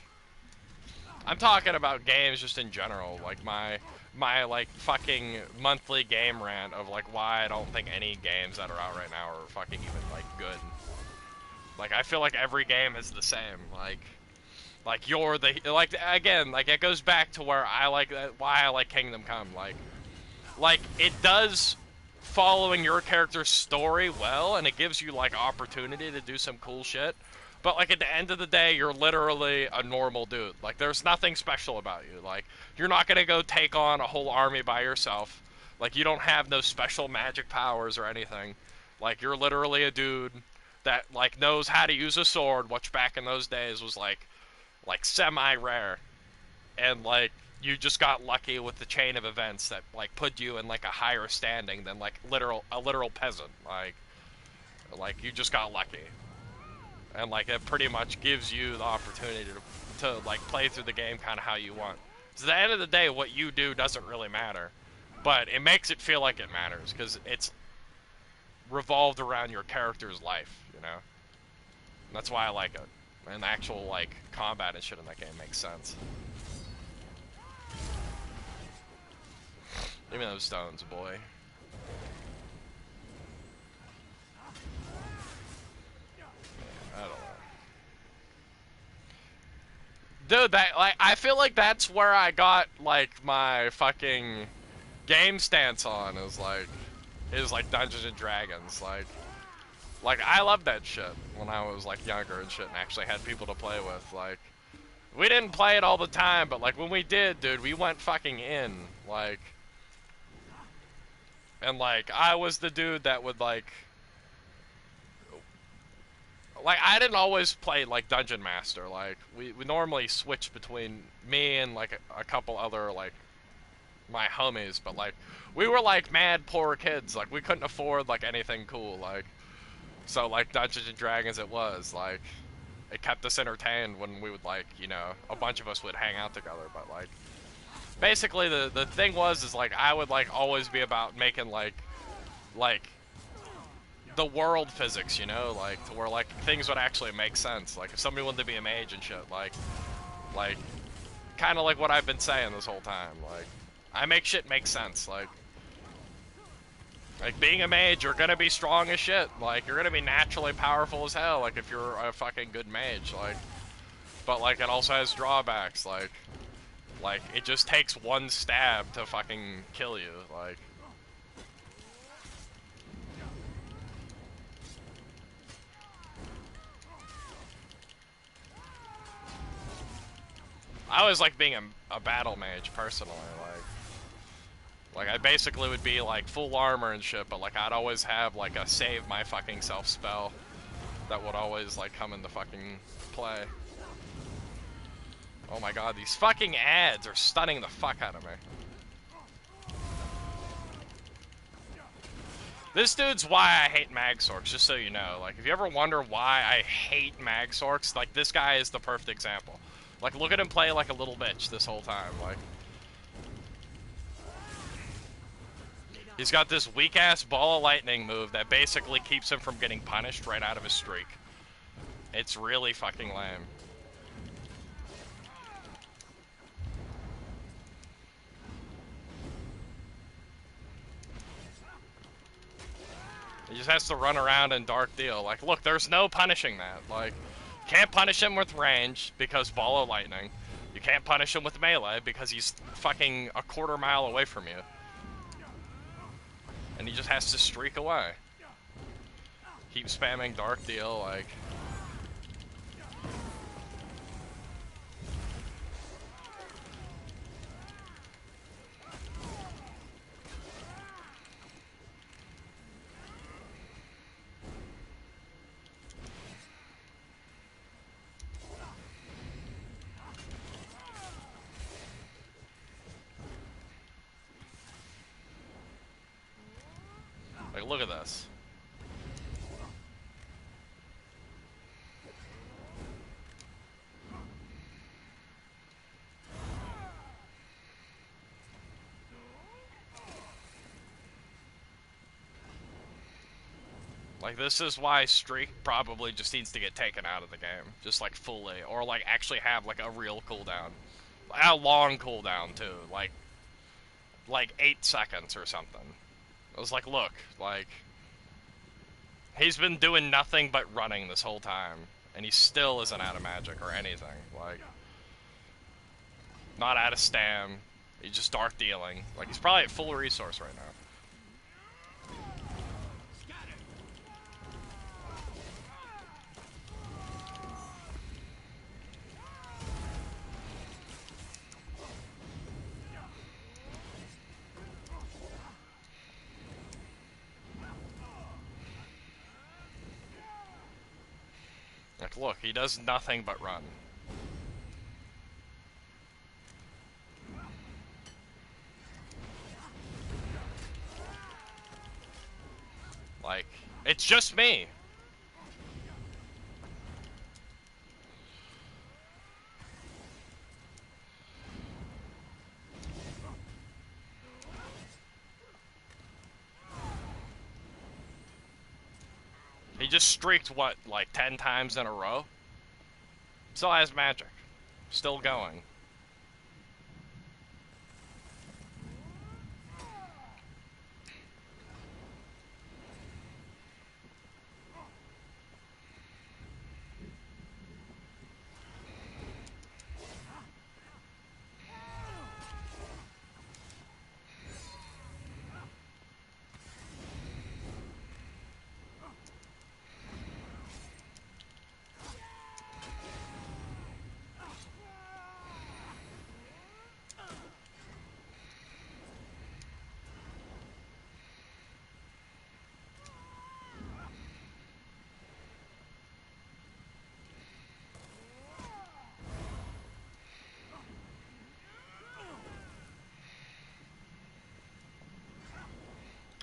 I'm talking about games just in general. Like my like fucking monthly game rant of like why I don't think any games that are out right now are fucking even like good. Like I feel like every game is the same. Like you're the, like, again, like it goes back to where I like, why I like Kingdom Come. Like it does following your character's story well, and it gives you like opportunity to do some cool shit. But like at the end of the day, you're literally a normal dude. Like there's nothing special about you. Like you're not gonna go take on a whole army by yourself. Like you don't have no special magic powers or anything. Like you're literally a dude that like knows how to use a sword, which back in those days was like semi-rare. And like you just got lucky with the chain of events that like put you in like a higher standing than like a literal peasant. Like you just got lucky. And like it pretty much gives you the opportunity to like play through the game kind of how you want. So at the end of the day, what you do doesn't really matter, but it makes it feel like it matters because it's revolved around your character's life, you know. And that's why I like it. And the actual like combat and shit in that game makes sense. Give me those stones, boy. I don't know. Dude, that, like, I feel like that's where I got, like, my fucking game stance on, is like Dungeons and Dragons. Like, I loved that shit when I was, like, younger and shit and actually had people to play with. Like, we didn't play it all the time, but, like, when we did, dude, we went fucking in. Like, and, like, I was the dude that would, like, I didn't always play, like, Dungeon Master. Like, we normally switch between me and, like, a couple other, like, my homies. But, like, we were, like, mad poor kids. Like, we couldn't afford, like, anything cool. Like, so, like, Dungeons and Dragons it was. Like, it kept us entertained when we would, like, you know, a bunch of us would hang out together. But, like, basically the thing was, like, I would, like, always be about making, like, the world physics, you know, like, to where, like, things would actually make sense. Like, if somebody wanted to be a mage and shit, like, kind of like what I've been saying this whole time. Like, I make shit make sense. Like, Like, being a mage, you're gonna be strong as shit. Like, you're gonna be naturally powerful as hell, like, if you're a fucking good mage, like. But, like, it also has drawbacks, like, it just takes one stab to fucking kill you, like. I always like being a battle mage, personally, like, I basically would be, like, full armor and shit, but, like, I'd always have, like, a save my fucking self spell that would always, like, come into fucking play. Oh my god, these fucking ads are stunning the fuck out of me. This dude's why I hate Magsorks, just so you know. Like, if you ever wonder why I hate Magsorks, like, this guy is the perfect example. Like, look at him play like a little bitch this whole time, like. He's got this weak-ass ball of lightning move that basically keeps him from getting punished right out of his streak. It's really fucking lame. He just has to run around and dark deal. Like, look, there's no punishing that. Like, can't punish him with range because ball of lightning. You can't punish him with melee because he's fucking a quarter mile away from you. And he just has to streak away. Keep spamming dark deal, like. Like, look at this. Like, this is why Streak probably just needs to get taken out of the game. Just, like, fully. Or, like, actually have, like, a real cooldown. A long cooldown, too. Like 8 seconds or something. I was like, look, like, he's been doing nothing but running this whole time. And he still isn't out of magic or anything. Like, not out of stam. He's just dark dealing. Like, he's probably at full resource right now. Like, look, he does nothing but run. Like, it's just me. He just streaked, what, like 10 times in a row? Still has magic. Still going.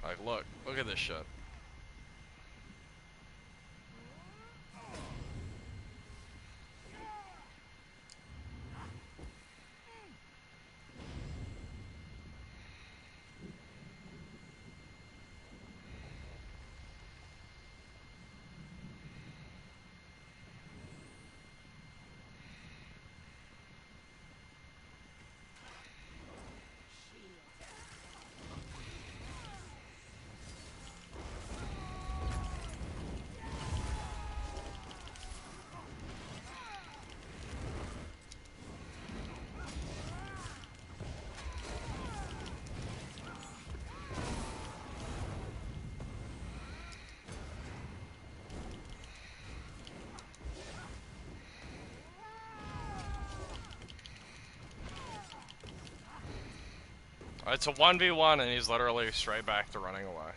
Like, look at this shit. It's a 1v1 and he's literally straight back to running away.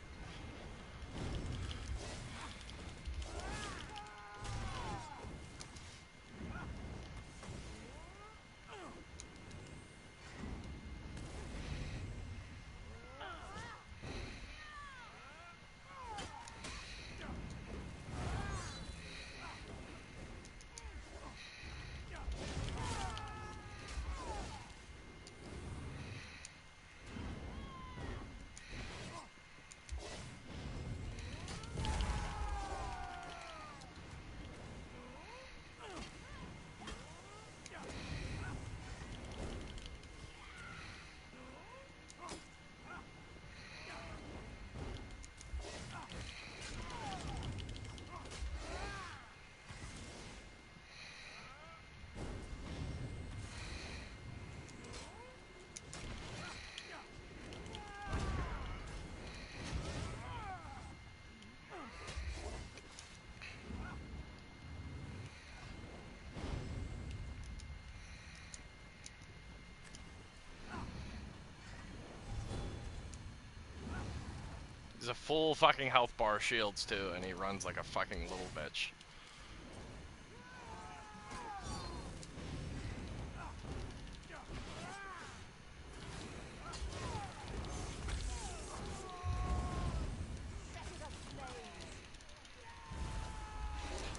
He's a full fucking health bar shields too, and he runs like a fucking little bitch.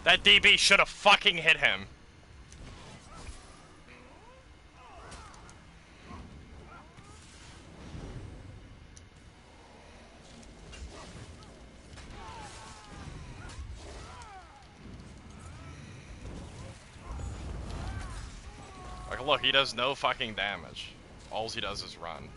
That DB should have fucking hit him. Like, look, he does no fucking damage. All he does is run.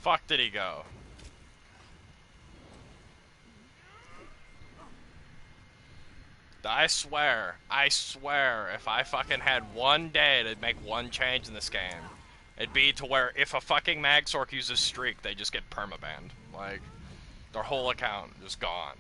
Fuck did he go? I swear, if I fucking had one day to make one change in this game, it'd be to where if a fucking Magsork uses Streak, they just get permabanned. Like, their whole account just gone.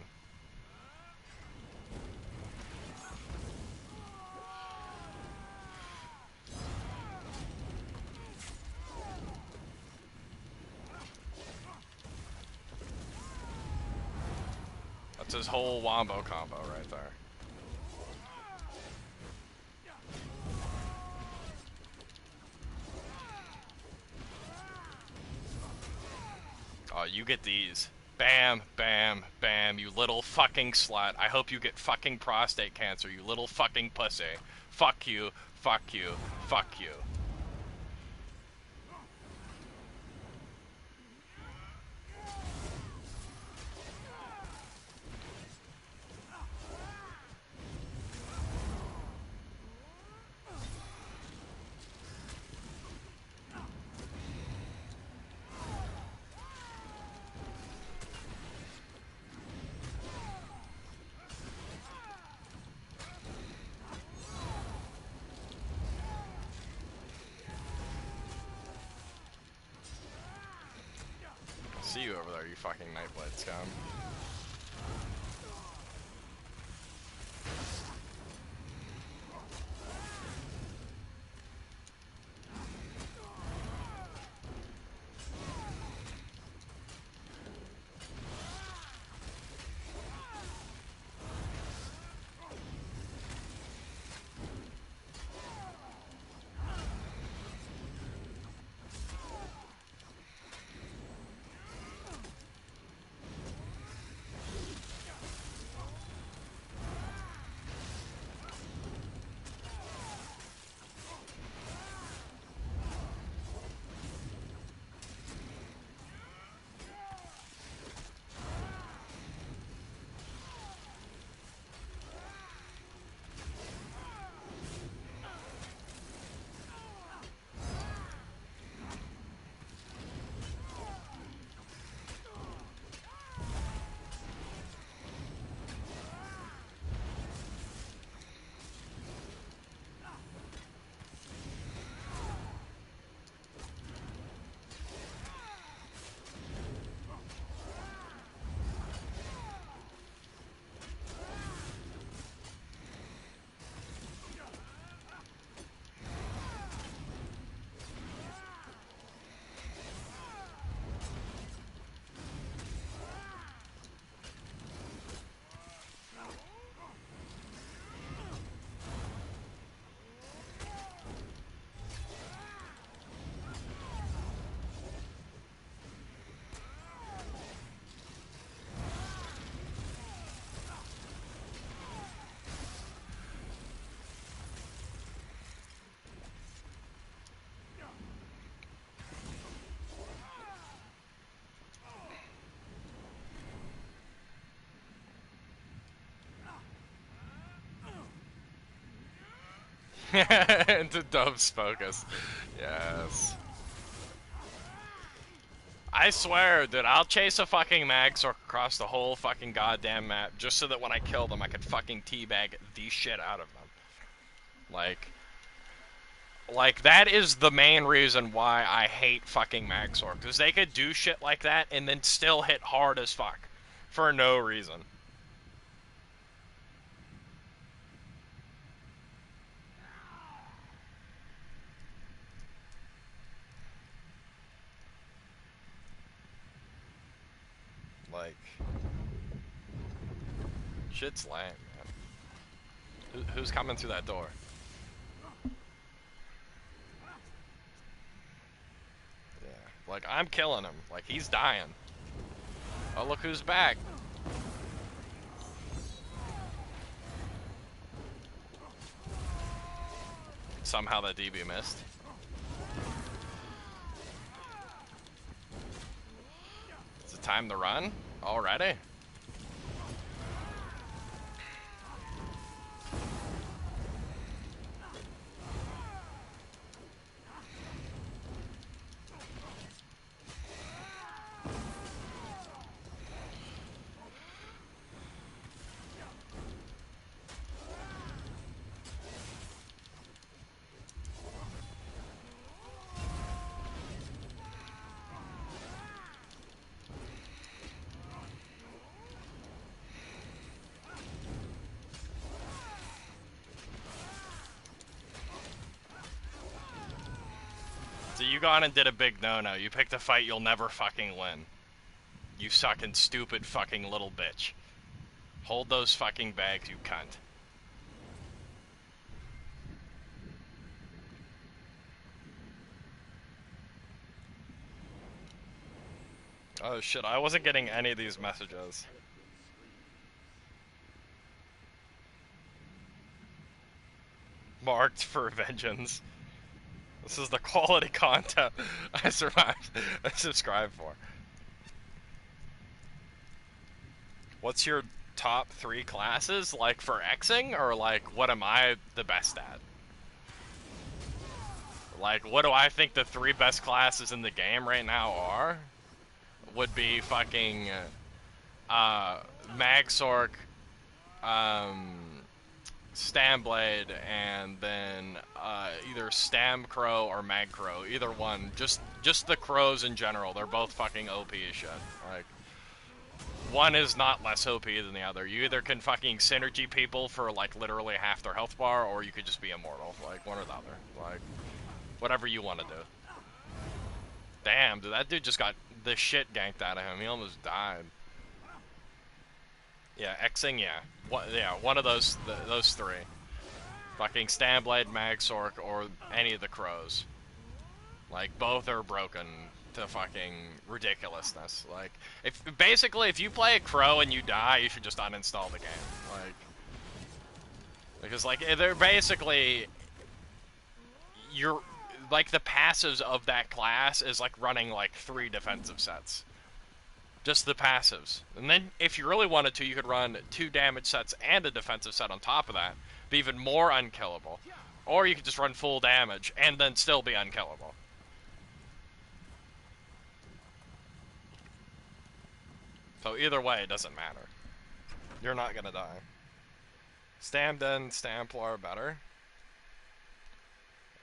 That's his whole wombo combo right there. Oh, you get these. Bam, bam, bam, you little fucking slut. I hope you get fucking prostate cancer, you little fucking pussy. Fuck you, fuck you, fuck you. See you over there, you fucking Nightblade scum. Into Dove's focus. Yes. I swear, dude, I'll chase a fucking Magsork across the whole fucking goddamn map just so that when I kill them, I could fucking teabag the shit out of them. Like that is the main reason why I hate fucking Magsork, because they could do shit like that and then still hit hard as fuck for no reason. Like, shit's lame, man. Who's coming through that door? Yeah, like, I'm killing him. Like, he's dying. Oh, look who's back. Somehow that DB missed. Is it time to run? Already? So you gone and did a big no-no. You picked a fight you'll never fucking win. You sucking stupid fucking little bitch. Hold those fucking bags, you cunt. Oh shit, I wasn't getting any of these messages. Marked for vengeance. This is the quality content I survived. I subscribed for. What's your top 3 classes, like, for Xing, or, like, what am I the best at? Like, what do I think the 3 best classes in the game right now are? Would be fucking, Magsork, Stamblade, and then, either Stam Crow or Mag Crow. Either one. Just the crows in general. They're both fucking OP as shit. Like, one is not less OP than the other. You either can fucking synergy people for, like, literally half their health bar, or you could just be immortal. Like, one or the other. Like, whatever you want to do. Damn, dude, that dude just got the shit ganked out of him. He almost died. Yeah, Xing, yeah. One of those 3. Fucking Stamblade, Magsork, or any of the crows. Like, both are broken to fucking ridiculousness. Like, if you play a crow and you die, you should just uninstall the game. Like, because, like, they're basically, you're, like, the passives of that class is like running like 3 defensive sets. Just the passives. And then, if you really wanted to, you could run 2 damage sets and a defensive set on top of that. Be even more unkillable. Or you could just run full damage and then still be unkillable. So either way, it doesn't matter. You're not gonna die. Stamden, Stamplar better.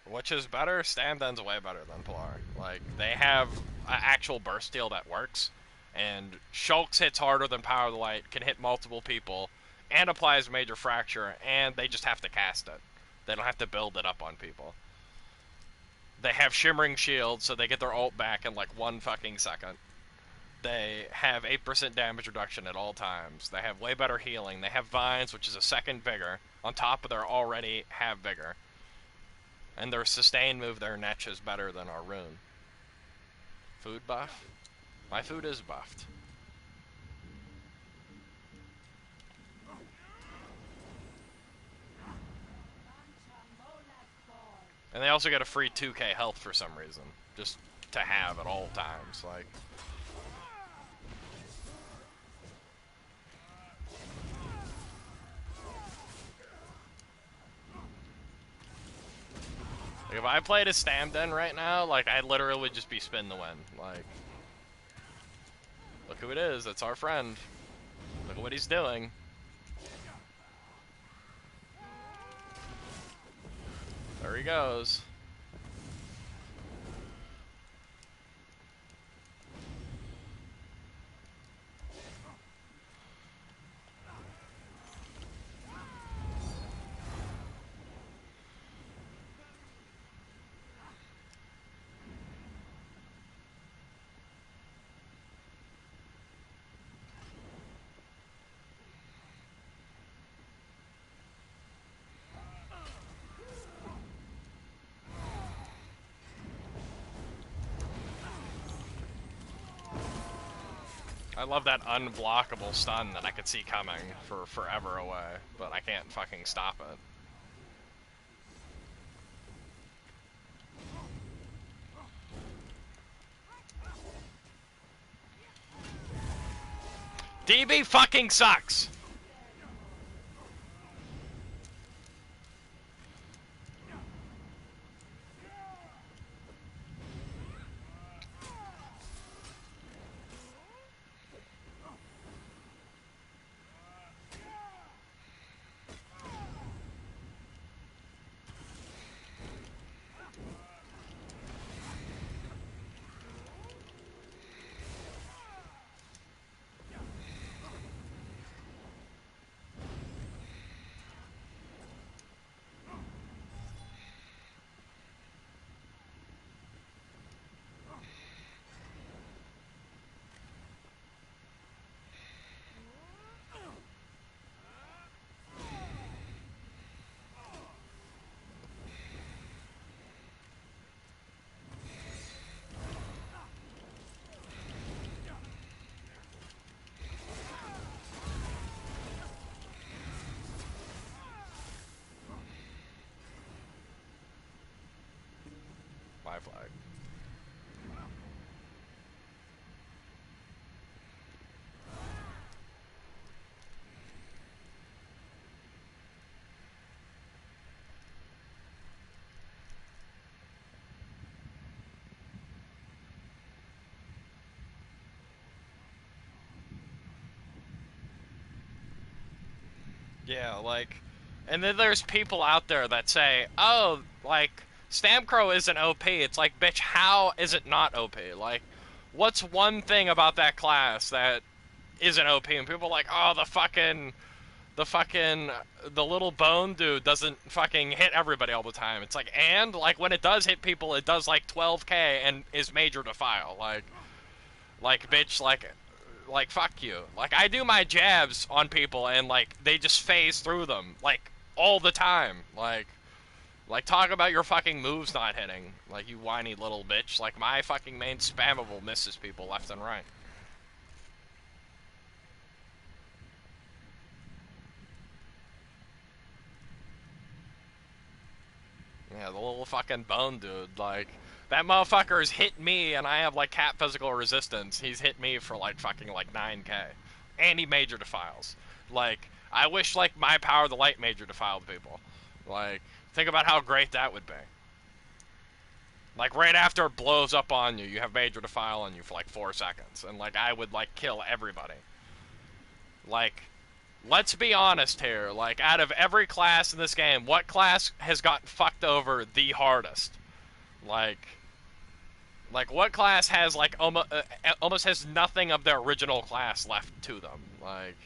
Which is better? Stamden's way better than Plar. Like, they have an actual burst steal that works. And Shulk's hits harder than Power of the Light, can hit multiple people, and applies Major Fracture, and they just have to cast it. They don't have to build it up on people. They have Shimmering Shield, so they get their ult back in like 1 fucking second. They have 8% damage reduction at all times. They have way better healing. They have Vines, which is a second Vigor, on top of their already have Vigor. And their sustain move, their Netch, is better than our Rune. Food buff? My food is buffed. And they also get a free 2k health for some reason. Just to have at all times. Like, Like, if I played a Stamden right now, like, I literally would just be spin the win. Like, look who it is. It's our friend. Look at what he's doing. There he goes. I love that unblockable stun that I could see coming for forever away, but I can't fucking stop it. DB fucking sucks! My flag. Yeah, like, and then there's people out there that say, oh, like, Stamcrow isn't OP. It's like, bitch, how is it not OP? Like, what's one thing about that class that isn't OP? And people are like, oh, the little bone dude doesn't fucking hit everybody all the time. It's like, and, like, when it does hit people, it does, like, 12k and is major defile. Like, bitch, like, fuck you. Like, I do my jabs on people and, like, they just phase through them, like, all the time. Like, talk about your fucking moves not hitting. Like, you whiny little bitch. Like, my fucking main spammable misses people left and right. Yeah, the little fucking bone dude, like, that motherfucker's hit me and I have, like, cat physical resistance. He's hit me for, like, fucking, like, 9k. And he major defiles. Like, I wish, like, my power the light major defiled people. Like, think about how great that would be. Like, right after it blows up on you, you have major defile on you for, like, 4 seconds. And, like, I would, like, kill everybody. Like, let's be honest here. Like, out of every class in this game, what class has gotten fucked over the hardest? Like what class has like almost has nothing of their original class left to them? Like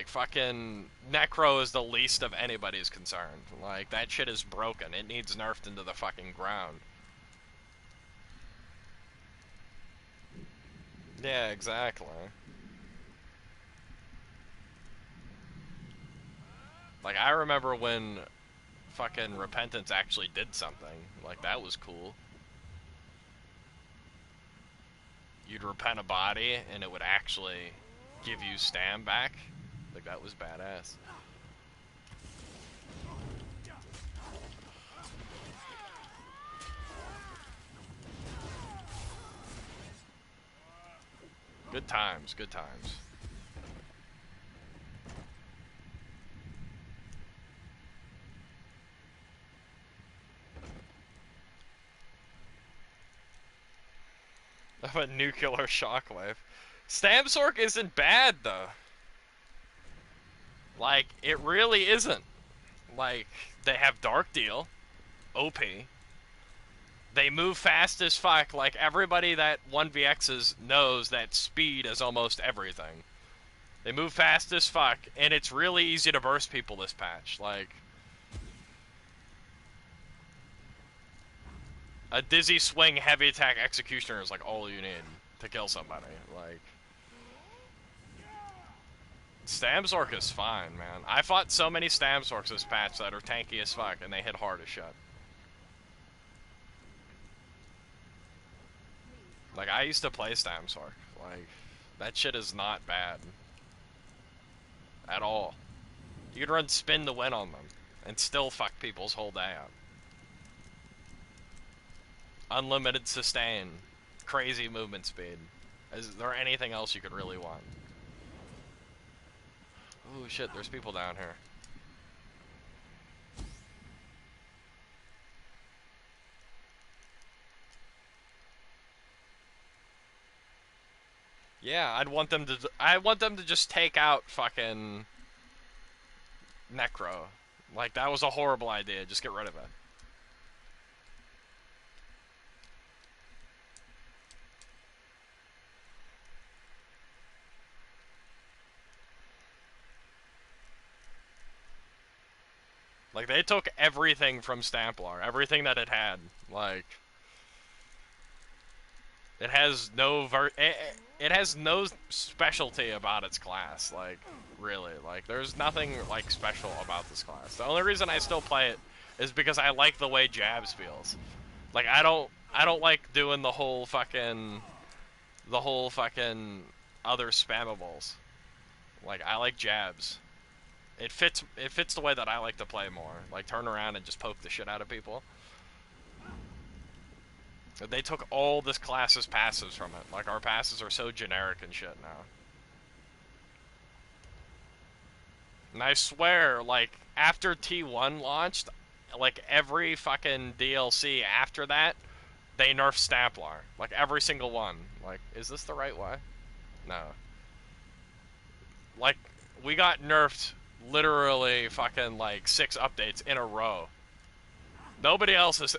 fucking Necro is the least of anybody's concern. Like that shit is broken. It needs nerfed into the fucking ground. Yeah, exactly. Like I remember when fucking Repentance actually did something. Like that was cool. You'd repent a body and it would actually give you stam back. Like that was badass. Good times, good times. have a nuclear shockwave. Stamsork isn't bad though. Like, it really isn't. Like, they have Dark Deal, OP. They move fast as fuck. Like, everybody that 1vx's knows that speed is almost everything. They move fast as fuck, and it's really easy to burst people this patch. Like, a dizzy swing heavy attack executioner is like all you need to kill somebody. Like, Stamsork is fine, man. I fought so many Stamsorks this patch that are tanky as fuck, and they hit hard as shit. Like, I used to play Stamsork. Like, that shit is not bad. At all. You could run spin to win on them, and still fuck people's whole day up. Unlimited sustain. Crazy movement speed. Is there anything else you could really want? Oh shit, there's people down here. Yeah, I want them to just take out fucking Necro. Like, that was a horrible idea. Just get rid of it. Like, they took everything from Stamplar, everything that it had. Like, it has no it has no specialty about its class. Like, really, like, there's nothing like special about this class. The only reason I still play it is because I like the way Jabs feels. Like, I don't like doing the whole fucking other spammables. Like, I like Jabs. It fits the way that I like to play more. Like, turn around and just poke the shit out of people. They took all this class's passives from it. Like, our passes are so generic and shit now. And I swear, like, after T1 launched, like, every fucking DLC after that, they nerfed Stamplar. Like, every single one. Like, is this the right way? No. Like, we got nerfed literally fucking, like, 6 updates in a row. Nobody else has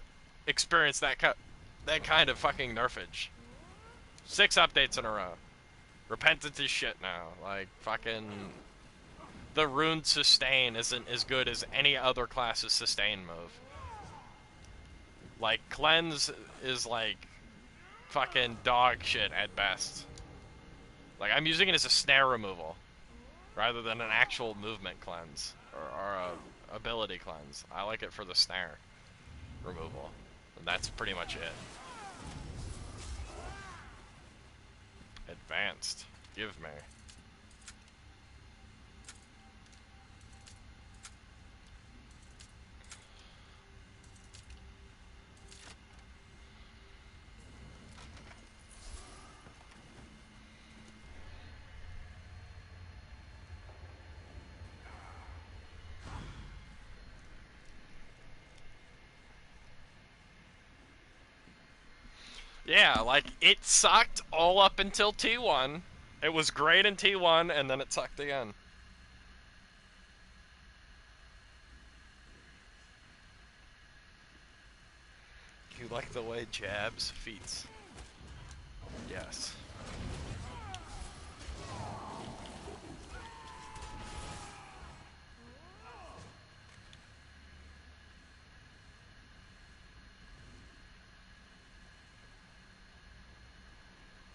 experienced that kind of fucking nerfage. 6 updates in a row. Repentance is shit now. Like, fucking... The Rune Sustain isn't as good as any other class's sustain move. Like, Cleanse is, like, fucking dog shit at best. Like, I'm using it as a snare removal, rather than an actual movement cleanse, or a ability cleanse. I like it for the snare removal. And that's pretty much it. Advanced. Give me. Yeah, like, it sucked all up until T1. It was great in T1, and then it sucked again. You like the way Jabs feats? Yes.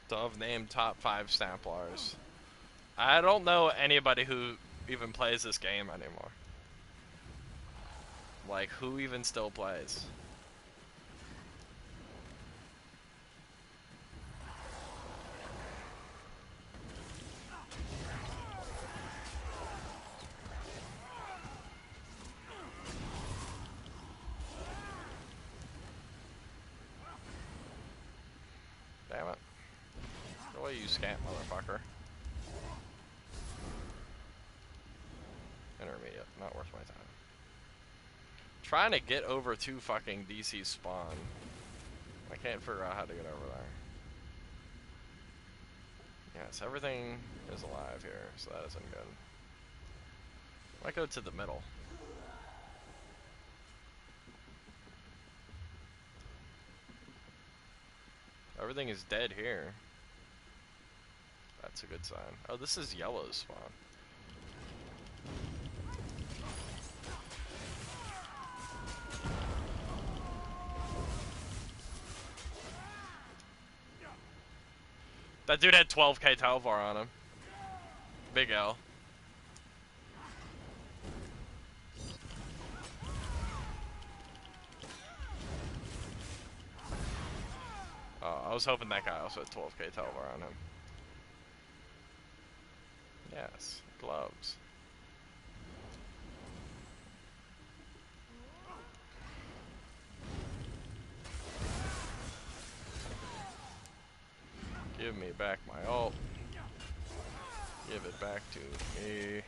Dove named top 5 Stamplars. I don't know anybody who even plays this game anymore. Like, who even still plays? Damn it. Go away, you scamp, motherfucker. Intermediate, not worth my time. Trying to get over to fucking DC spawn. I can't figure out how to get over there. Yes, everything is alive here, so that isn't good. Might go to the middle. Everything is dead here. That's a good sign. Oh, this is yellow's spawn. That dude had 12k Talvar on him. Big L. Oh, I was hoping that guy also had 12k Talvar on him. Yes, gloves. Give me back my ult. Give it back to me.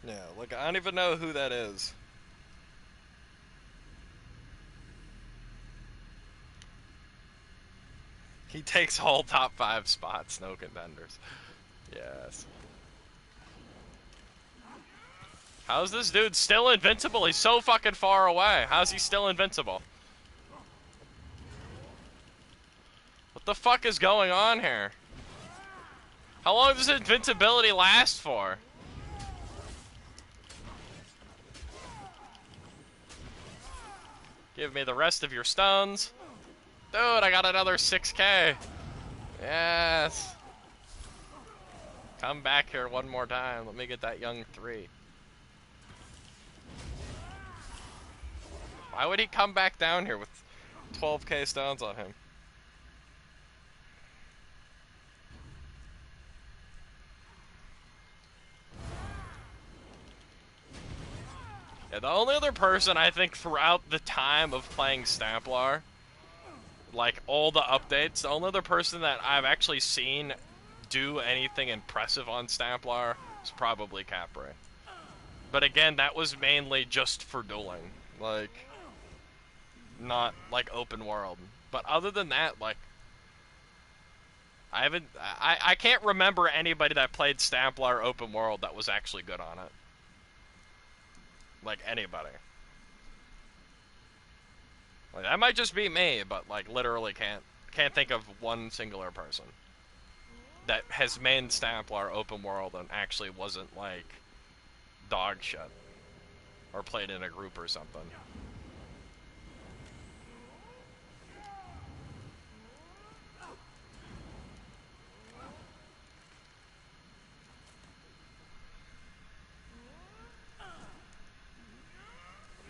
Yeah, like, I don't even know who that is. He takes all top 5 spots, no contenders. Yes. How's this dude still invincible? He's so fucking far away. How's he still invincible? What the fuck is going on here? How long does invincibility last for? Give me the rest of your stuns. Dude, I got another 6k. Yes. Come back here one more time. Let me get that young 3. Why would he come back down here with 12k stuns on him? Yeah, the only other person I think throughout the time of playing Stamplar, like all the updates, the only other person that I've actually seen do anything impressive on Stamplar is probably Capri. But again, that was mainly just for dueling. Like, not like open world. But other than that, like, I can't remember anybody that played Stamplar open world that was actually good on it. Like, anybody. Like, that might just be me, but like literally can't think of one singular person that has mained Stamplar open world and actually wasn't like dog shit or played in a group or something.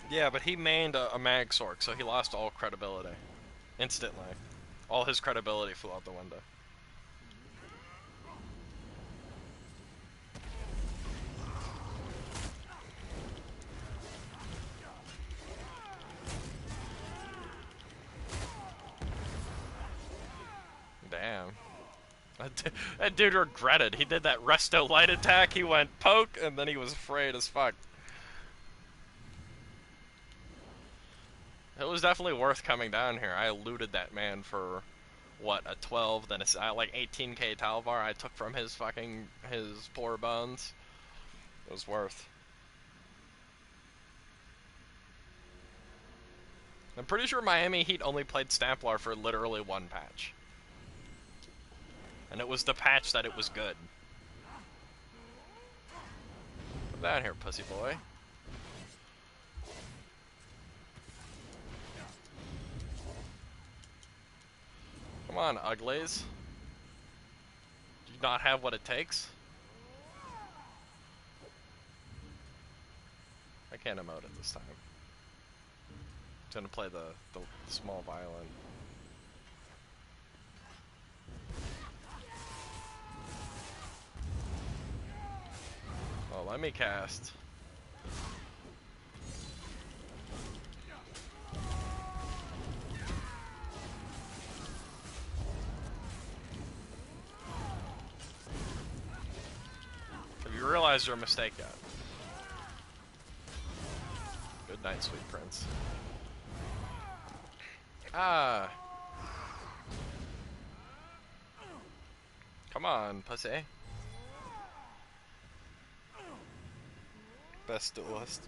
Yeah, but he mained a Mag Sork, so he lost all credibility instantly. All his credibility flew out the window. Damn. That dude regretted. He did that resto light attack, he went poke, and then he was afraid as fuck. It was definitely worth coming down here. I looted that man for, what, a 12, then a, like 18k Talvar I took from his poor bones. It was worth. I'm pretty sure Miami Heat only played Stamplar for literally one patch. And it was the patch that it was good. Come down here, pussy boy. Come on, uglies. Do you not have what it takes? I can't emote it this time. I'm gonna play the small violin. Oh, let me cast. Have you realized your mistake yet? Night, sweet prince. Ah. Come on, pussy. Best duelist.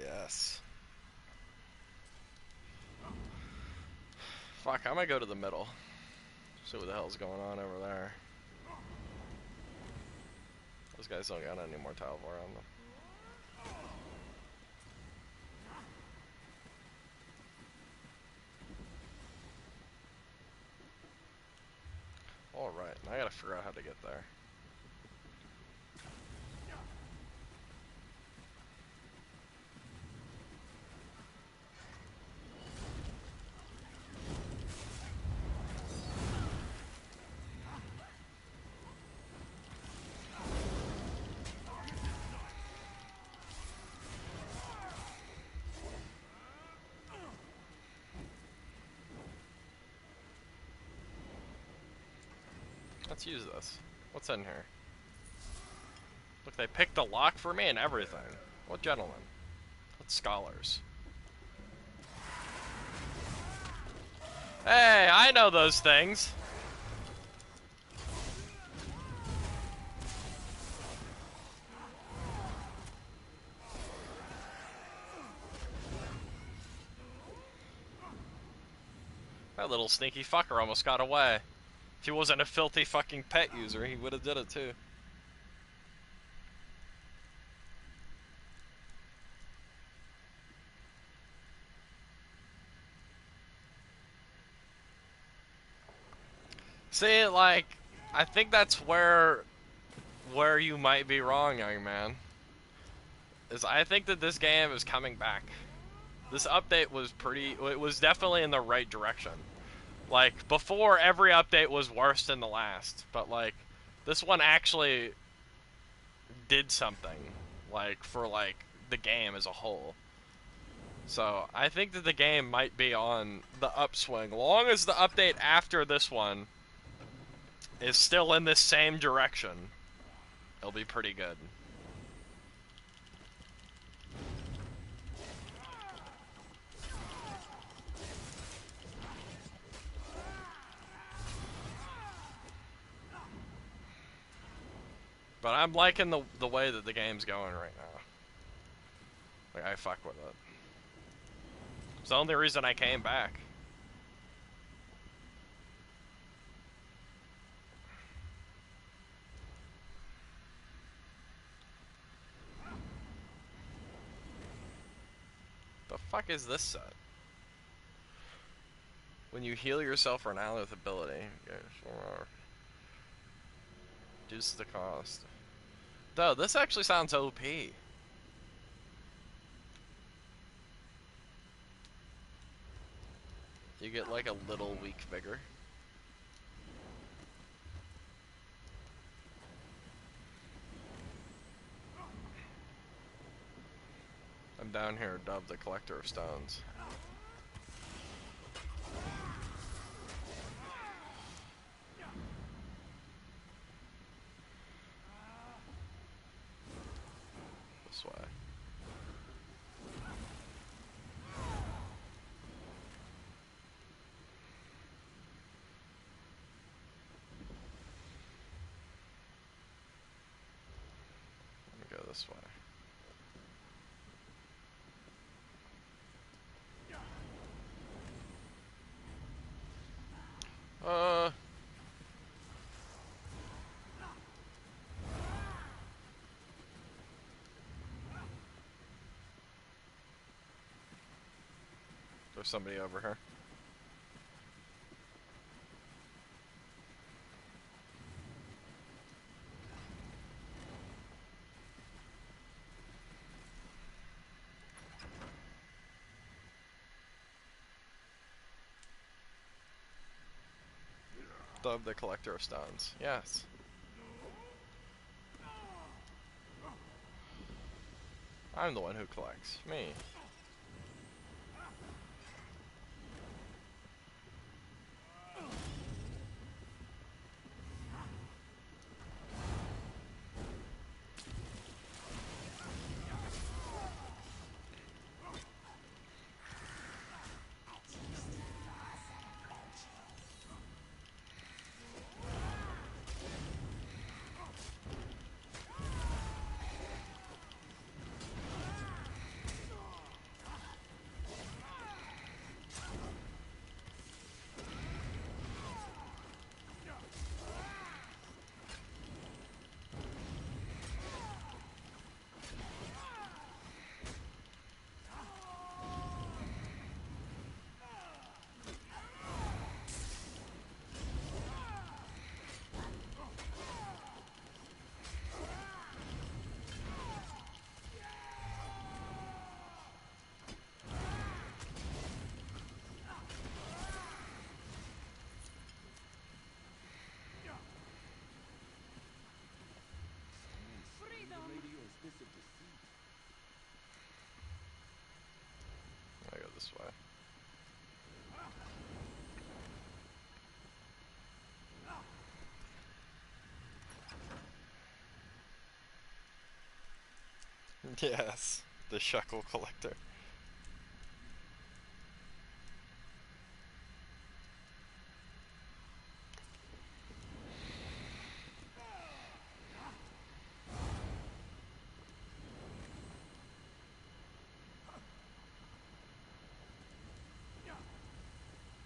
Yes. Fuck, I might go to the middle. See what the hell's going on over there. Those guys don't got any more Talvor on them. Alright, now I gotta figure out how to get there. Let's use this. What's in here? Look, they picked the lock for me and everything. What gentlemen? What scholars? Hey, I know those things. That little sneaky fucker almost got away. If he wasn't a filthy fucking pet user, he would have did it too. See, like, I think that's where you might be wrong, young man. Is I think that this game is coming back. This update was it was definitely in the right direction. Like, before, every update was worse than the last, but like, this one actually did something, like, for like the game as a whole. So I think that the game might be on the upswing, long as the update after this one is still in this same direction. It'll be pretty good. But I'm liking the way that the game's going right now. Like, I fuck with it. It's the only reason I came back. The fuck is this set? When you heal yourself or an ally with ability, reduce the cost. Though, this actually sounds OP. You get like a little weak vigor. I'm down here, dubbed the Collector of Stones. This way. Let me go this way. There's somebody over here. Dub the Collector of Stones. Yes. I'm the one who collects. Me. Yes, the shekel collector.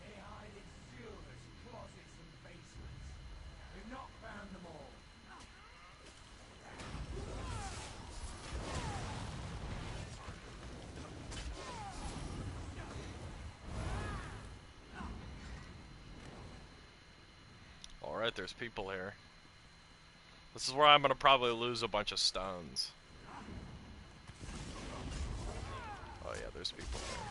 They hide in sewers, closets, and basements. We've not found them all. Alright, there's people here. This is where I'm gonna probably lose a bunch of stones. Oh yeah, there's people here.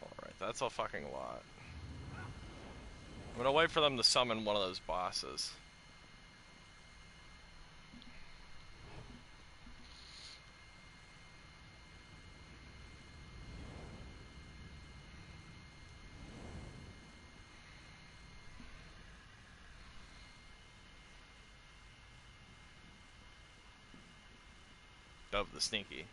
Alright, that's a fucking lot. I'm gonna wait for them to summon one of those bosses. Of the sneaky.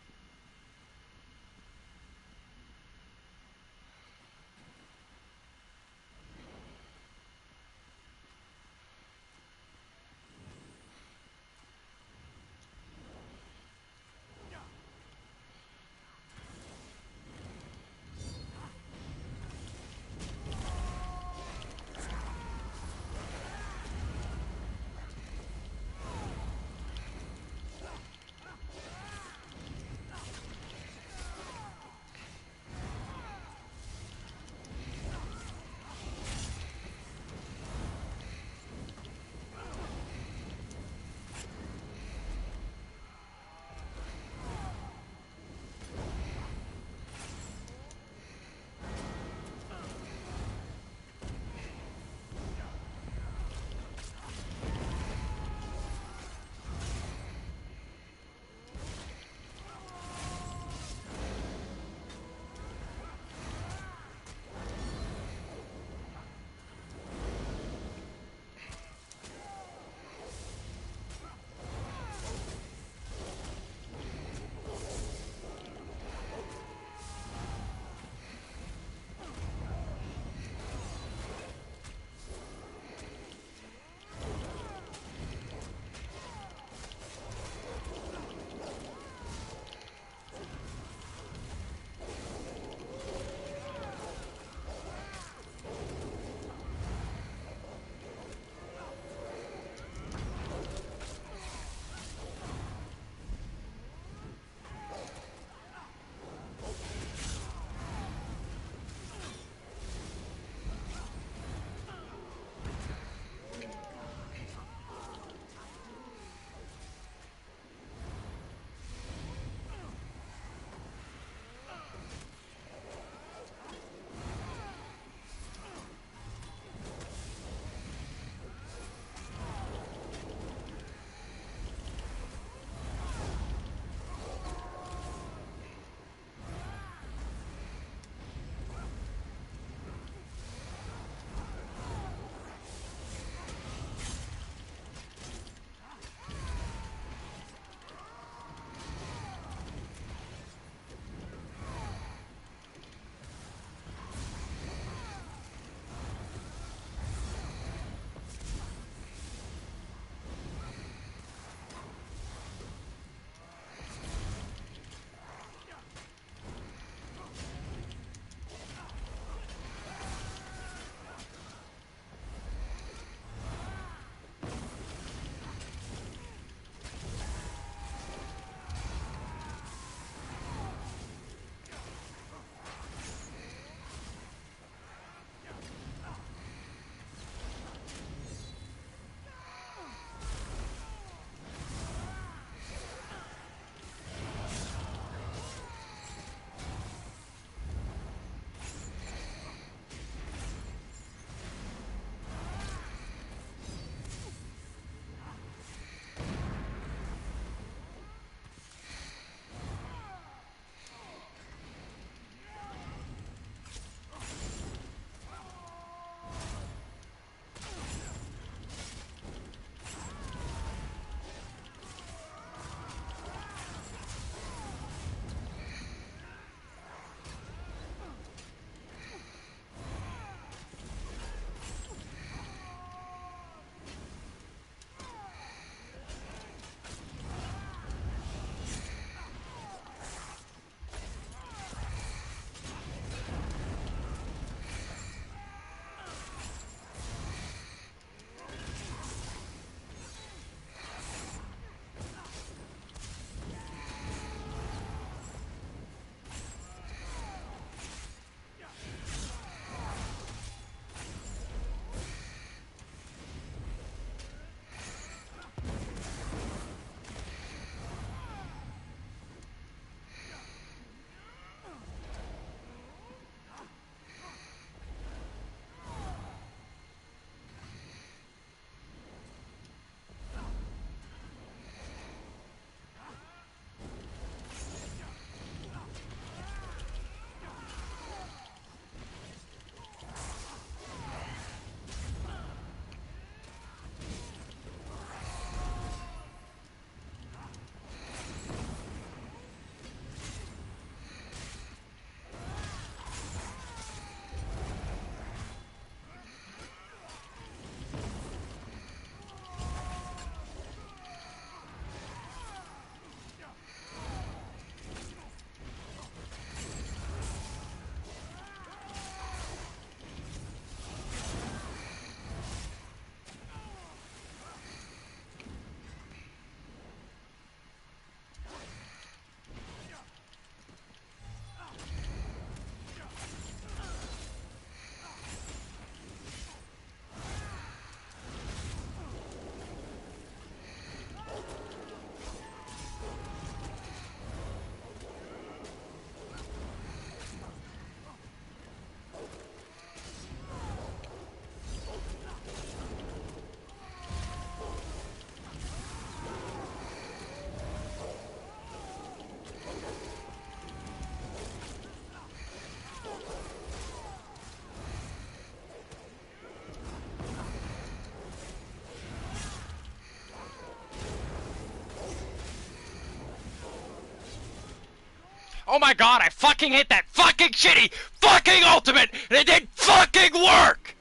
Oh my god, I fucking hate that fucking shitty fucking ultimate, and it didn't fucking work!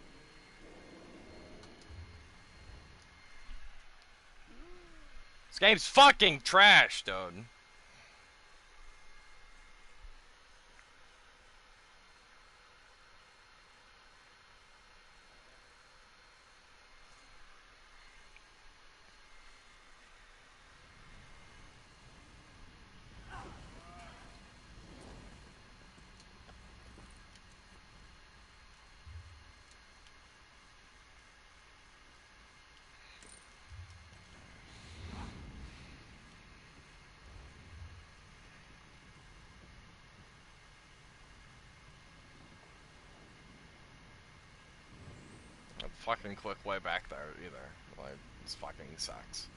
This game's fucking trash, dude. A fucking quick way back there either. Like, this fucking sucks.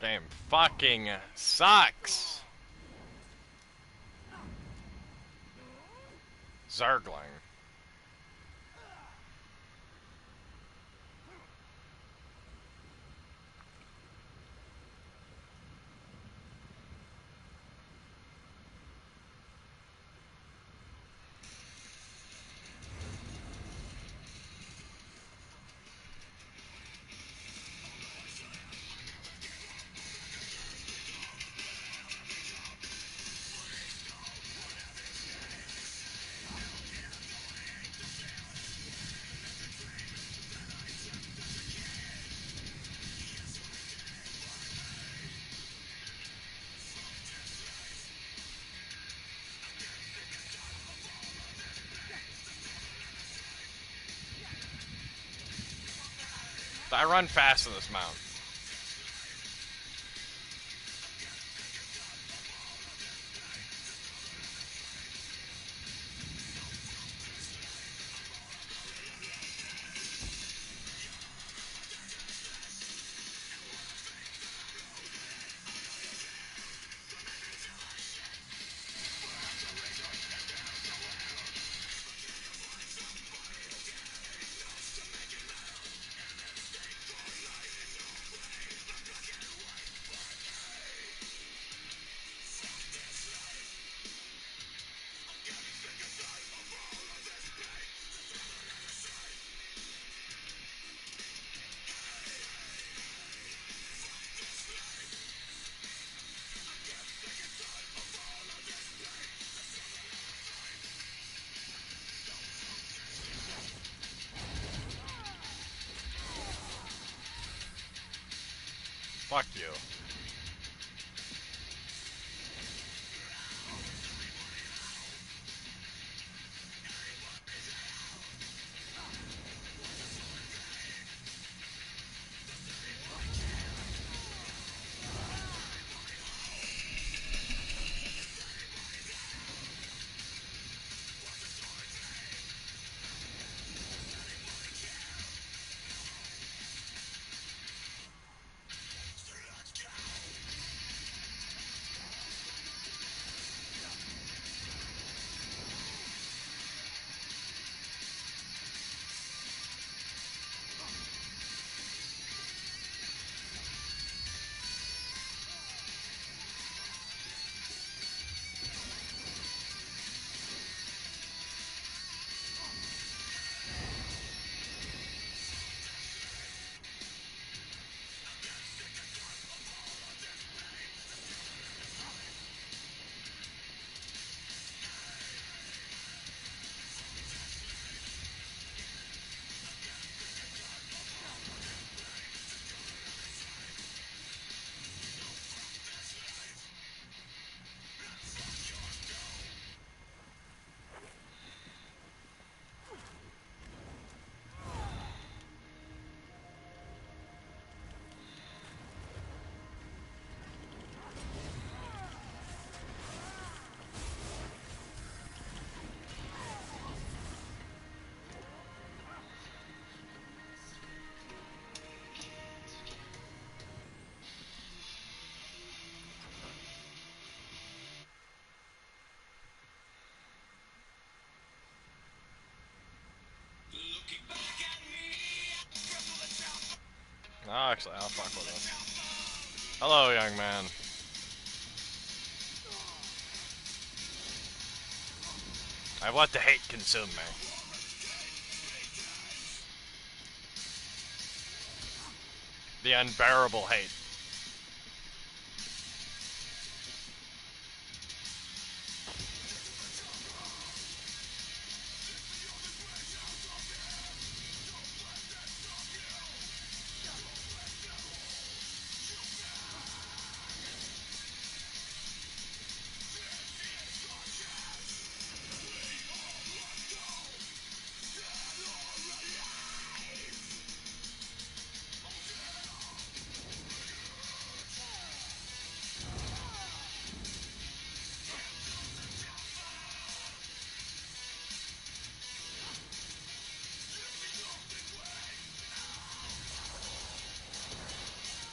Game fucking sucks. Zergling. I run fast in this mount. Fuck you. actually, I'll fuck with this. Hello, young man. I've let the hate consume me. The unbearable hate.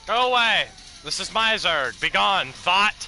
Go away! This is my Zerg. Begone, thought!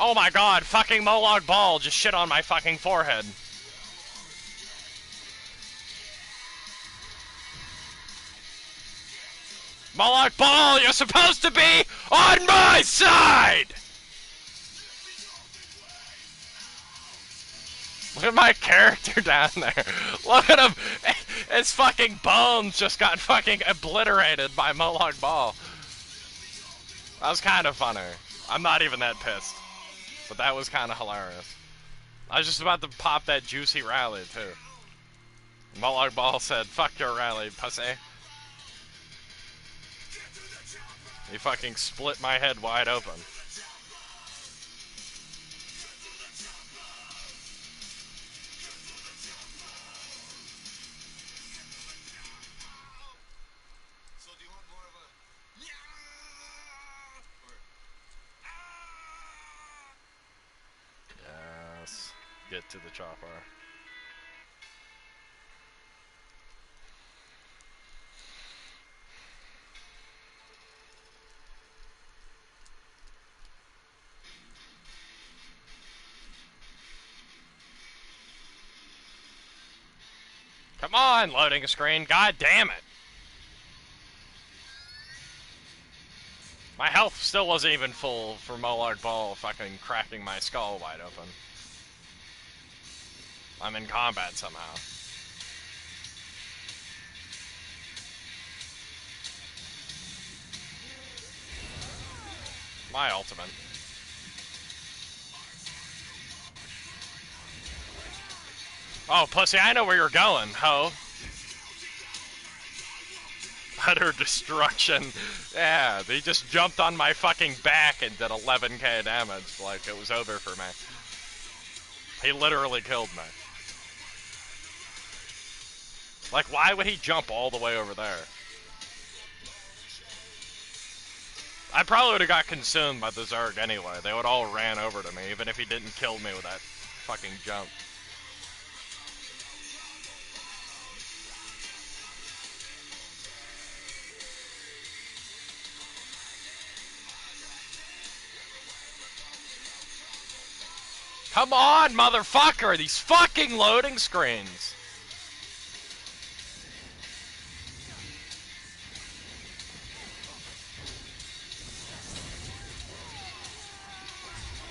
Oh my god, fucking Molag Bal just shit on my fucking forehead. Molag Bal, you're supposed to be on my side! Look at my character down there. Look at him. His fucking bones just got fucking obliterated by Molag Bal. That was kind of funny. I'm not even that pissed. But that was kind of hilarious. I was just about to pop that juicy rally, too. Molag Bal said, fuck your rally, pussy. He fucking split my head wide open. So do you want more of a Yes. Get to the chopper. Come on, loading screen. God damn it. My health still wasn't even full for Molag Bal fucking cracking my skull wide open. I'm in combat somehow. My ultimate. Oh, pussy, I know where you're going, ho. Utter destruction. Yeah, they just jumped on my fucking back and did 11k damage like it was over for me. He literally killed me. Like, why would he jump all the way over there? I probably would have got consumed by the Zerg anyway. They would all ran over to me, even if he didn't kill me with that fucking jump. Come on, motherfucker! These fucking loading screens!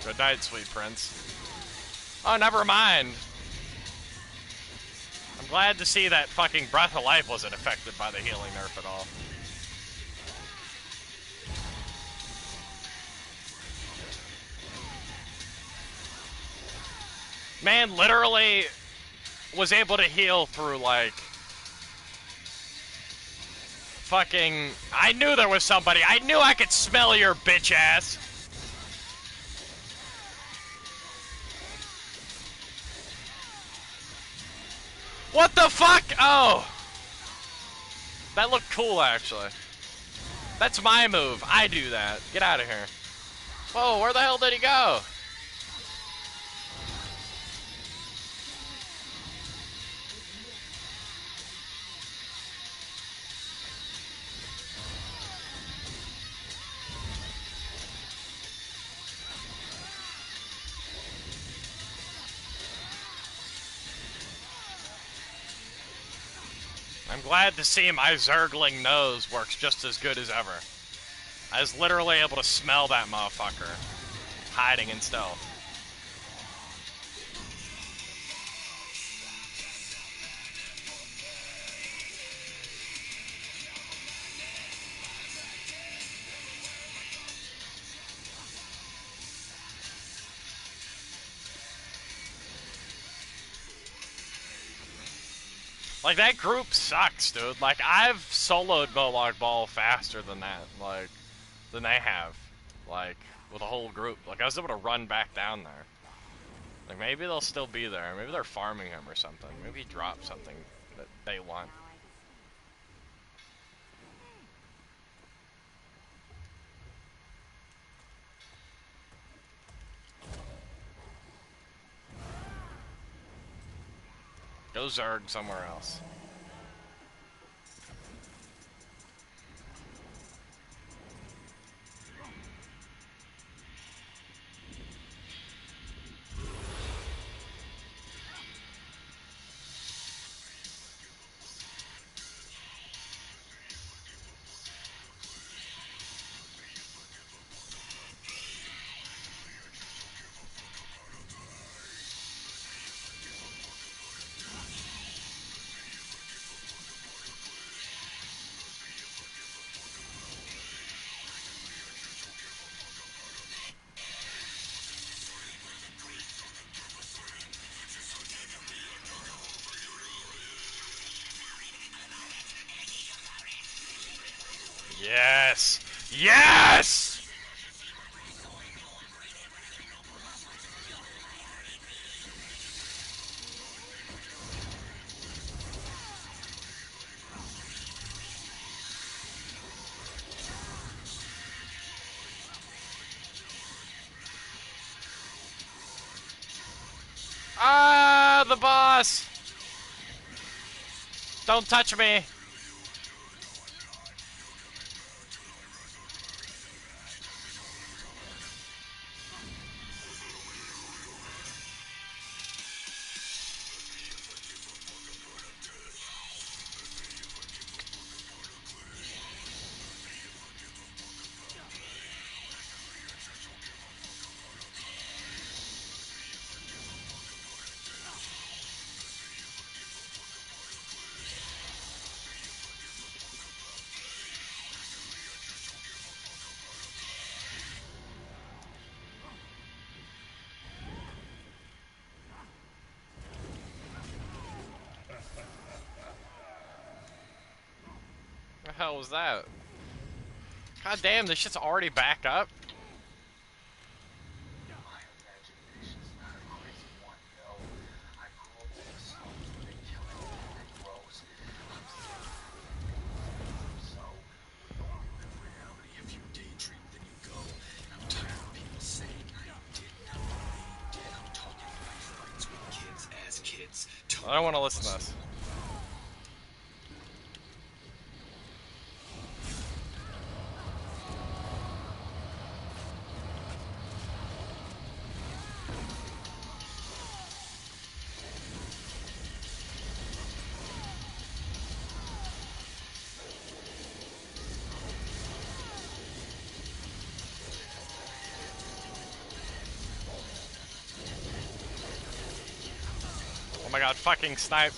Good night, sweet prince. Oh, never mind. I'm glad to see that fucking Breath of Life wasn't affected by the healing nerf at all. Man literally was able to heal through, like, fucking... I knew there was somebody. I knew I could smell your bitch ass. What the fuck? Oh. That looked cool, actually. That's my move. I do that. Get out of here. Whoa, where the hell did he go? I'm glad to see my Zergling nose works just as good as ever. I was literally able to smell that motherfucker hiding in stealth. Like, that group sucks, dude. Like, I've soloed Molag Ball faster than that, like, than they have. Like, with a whole group. Like, I was able to run back down there. Like, maybe they'll still be there. Maybe they're farming him or something. Maybe he dropped something that they want. Now I Go Zerg somewhere else. Yes! Yes! Ah, the boss! Don't touch me! What the hell was that? God damn, this shit's already back up? My imagination's not a crazy one, yo. I grew up with a slow living killing that grows. I'm so we all live reality. If you daydream, then you go. And I'm tired of people saying I did nothing. They did. I'm talking life fights with kids as kids. I don't want to listen to this. Oh my god, fucking snipe.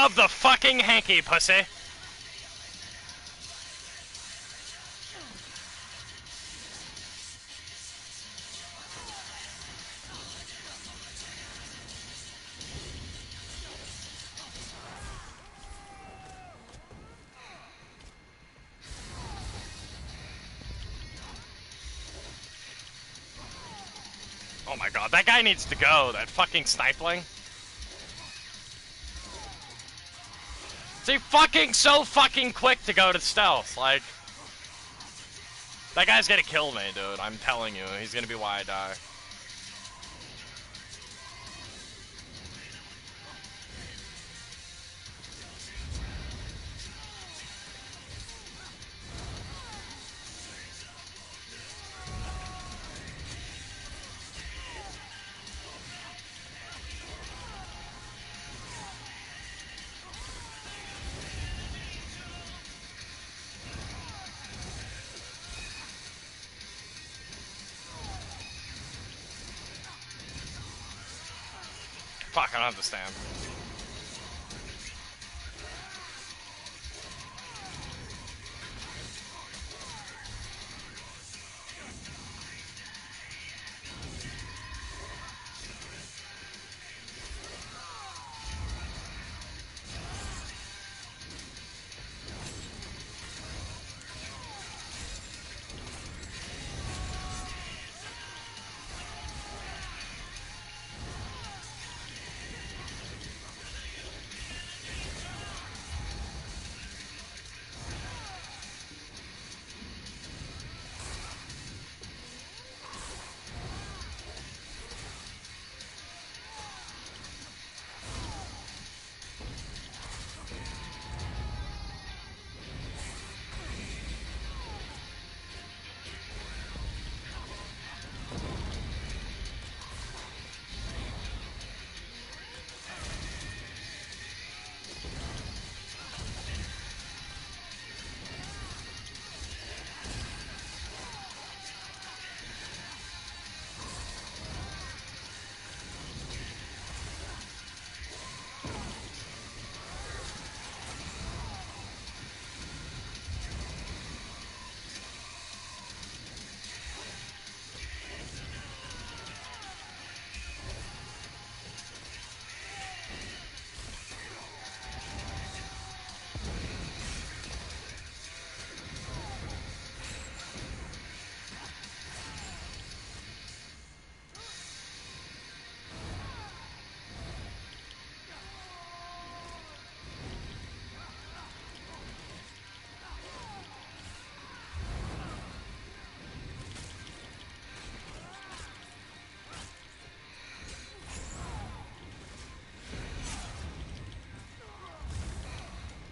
Shove the fucking hanky, pussy. Oh my god, that guy needs to go. That fucking snipling. Is he fucking so fucking quick to go to stealth? Like, that guy's gonna kill me, dude. I'm telling you, he's gonna be why I die. Fuck, I don't understand.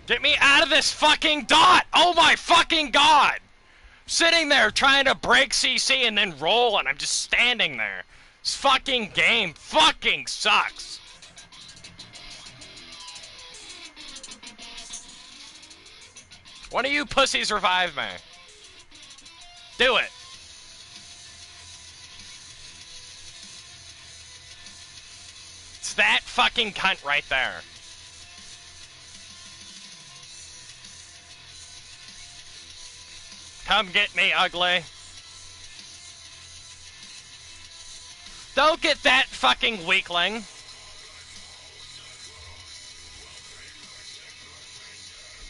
Get me out of this fucking dot! Oh my fucking god! Sitting there trying to break CC and then roll, and I'm just standing there. This fucking game fucking sucks. One of you pussies revive me. Do it. It's that fucking cunt right there. Come get me, ugly. Don't get that fucking weakling.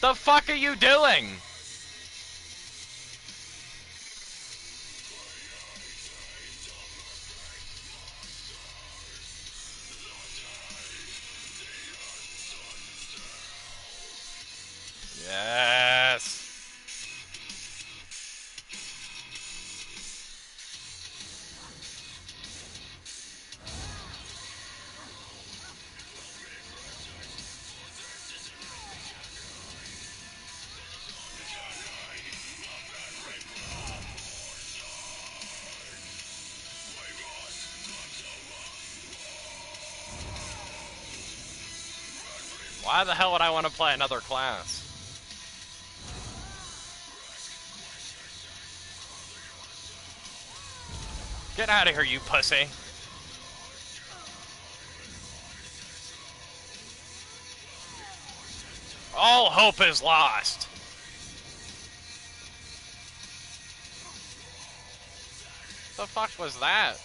The fuck are you doing? Yes. Why the hell would I want to play another class? Get out of here, you pussy. All hope is lost. What the fuck was that?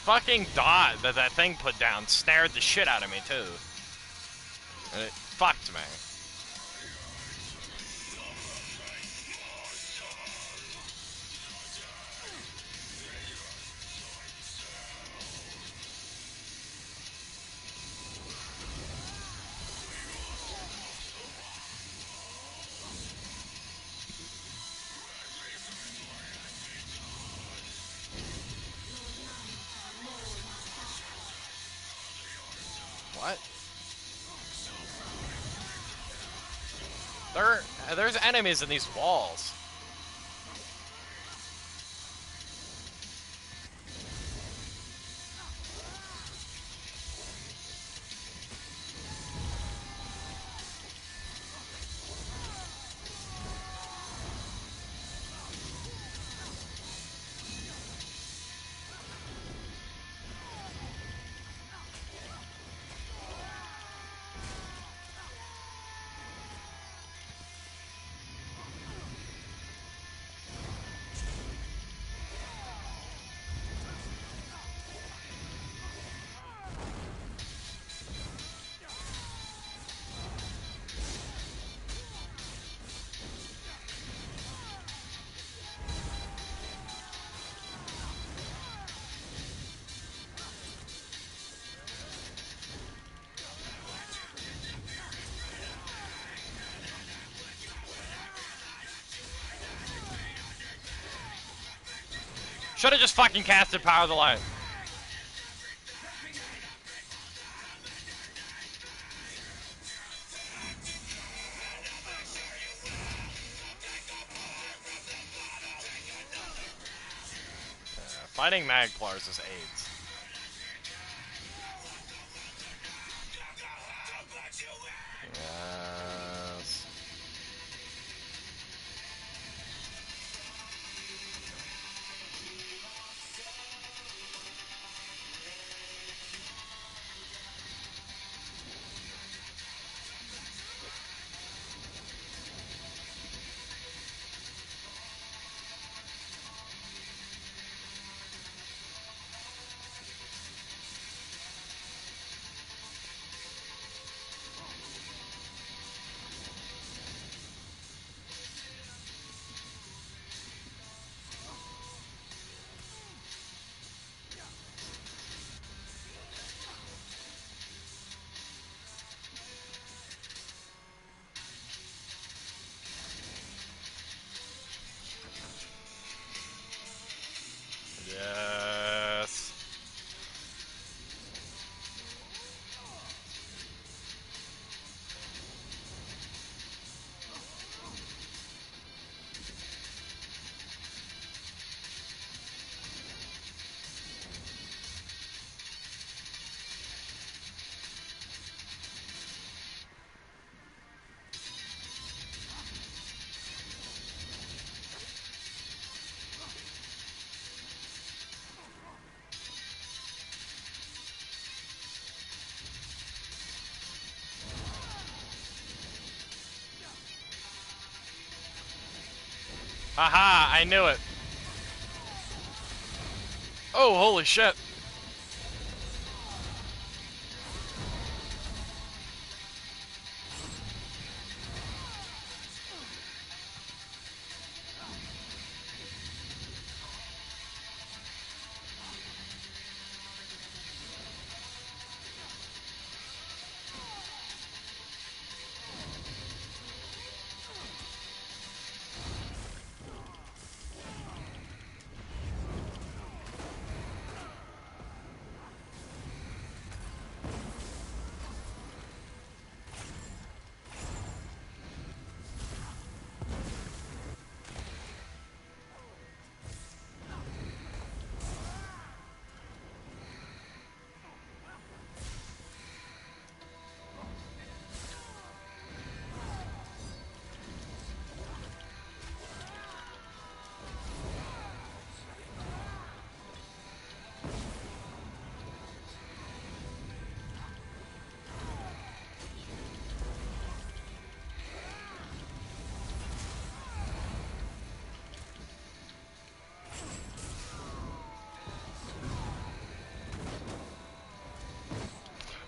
Fucking dot that thing put down snared the shit out of me too. And it fucked me. What? There's enemies in these walls. Should have just fucking casted Power of the Light. Fighting Magplars is AIDS. Yes. Yes. Haha, I knew it. Oh, holy shit.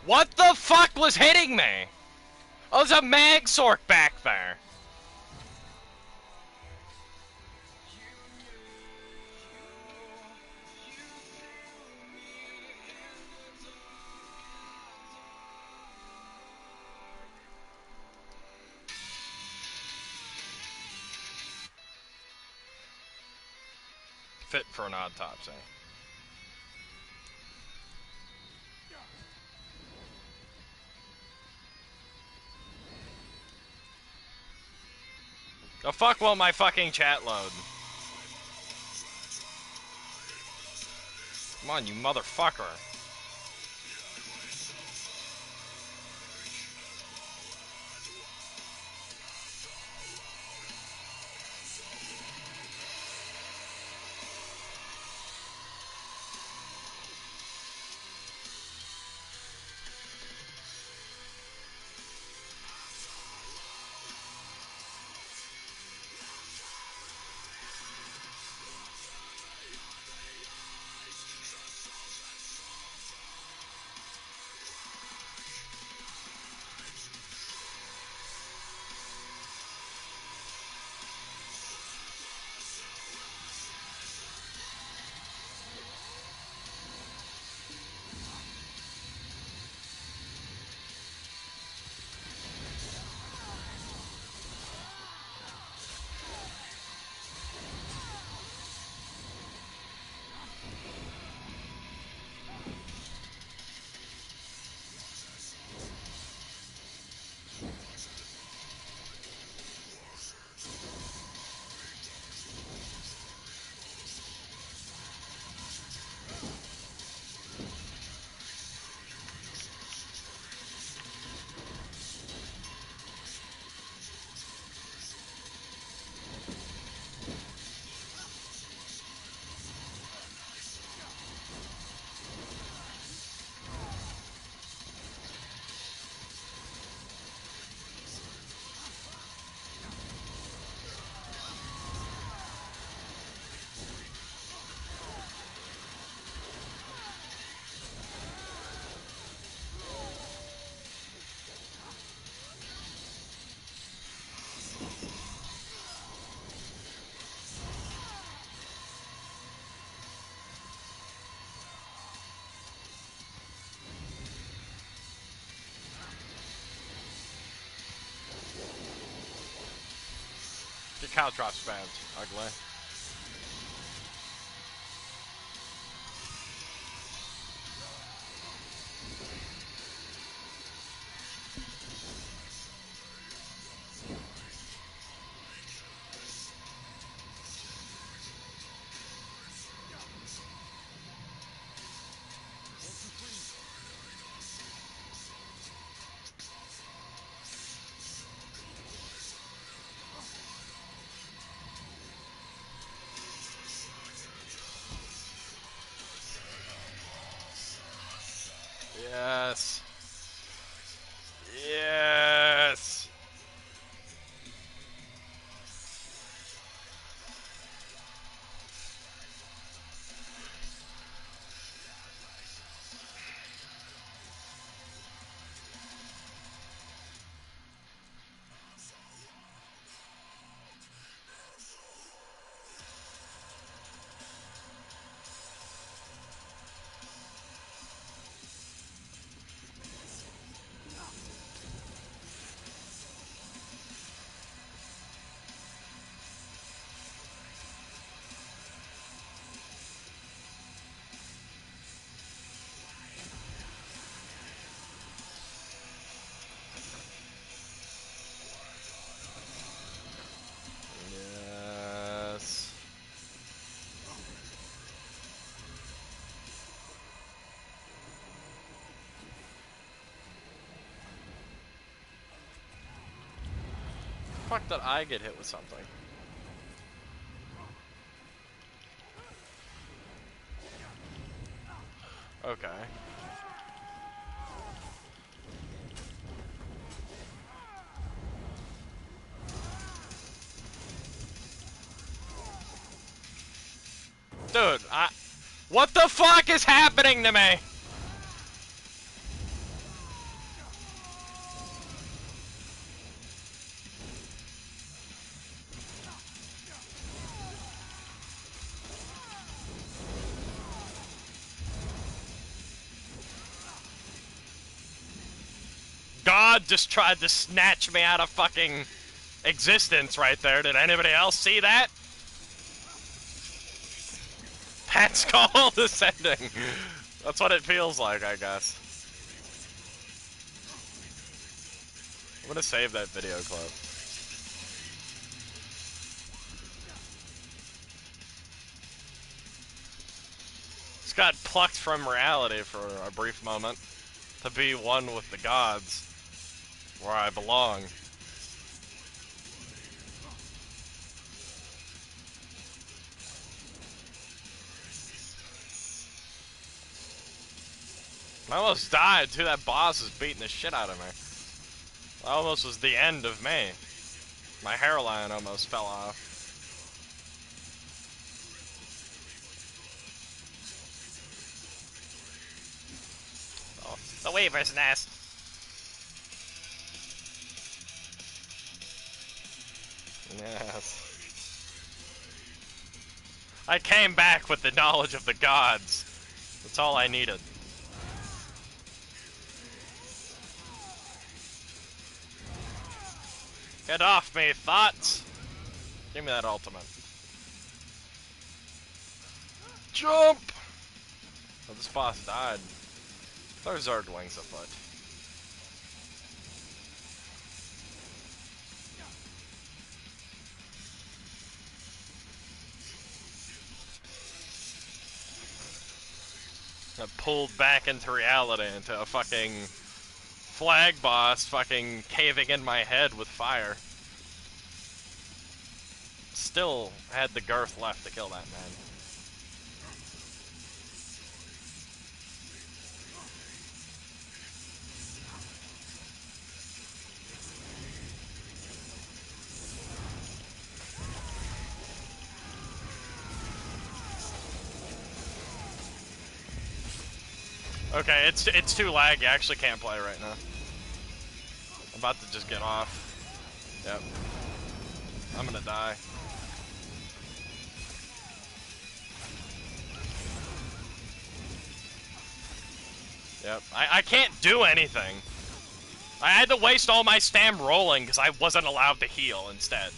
What the fuck was hitting me? Oh, there's a mag sork back there. Fit for an autopsy. The fuck won't my fucking chat load? Come on, you motherfucker. Your cow drop spams, ugly. Yes. Yes. Yes. Fuck did I get hit with something? Okay. Dude, what the fuck is happening to me? god just tried to snatch me out of fucking existence right there. Did anybody else see that? Pat's call descending. That's what it feels like, I guess. I'm gonna save that video clip. Just got plucked from reality for a brief moment to be one with the gods, where I belong. I almost died too. That boss is beating the shit out of me. That almost was the end of me. My hairline almost fell off. Oh, the Weaver's Nest. Yes. I came back with the knowledge of the gods. That's all I needed. Get off me, thoughts! Give me that ultimate. Jump! Oh, this boss died. There's Zerglings afoot. I pulled back into reality, into a fucking flag boss fucking caving in my head with fire. Still had the girth left to kill that man. Okay, it's too laggy. I actually can't play right now. I'm about to just get off. Yep. I'm gonna die. Yep. I can't do anything. I had to waste all my stam rolling because I wasn't allowed to heal instead.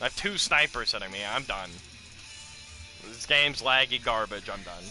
I have 2 snipers hitting me. I'm done. This game's laggy garbage. I'm done.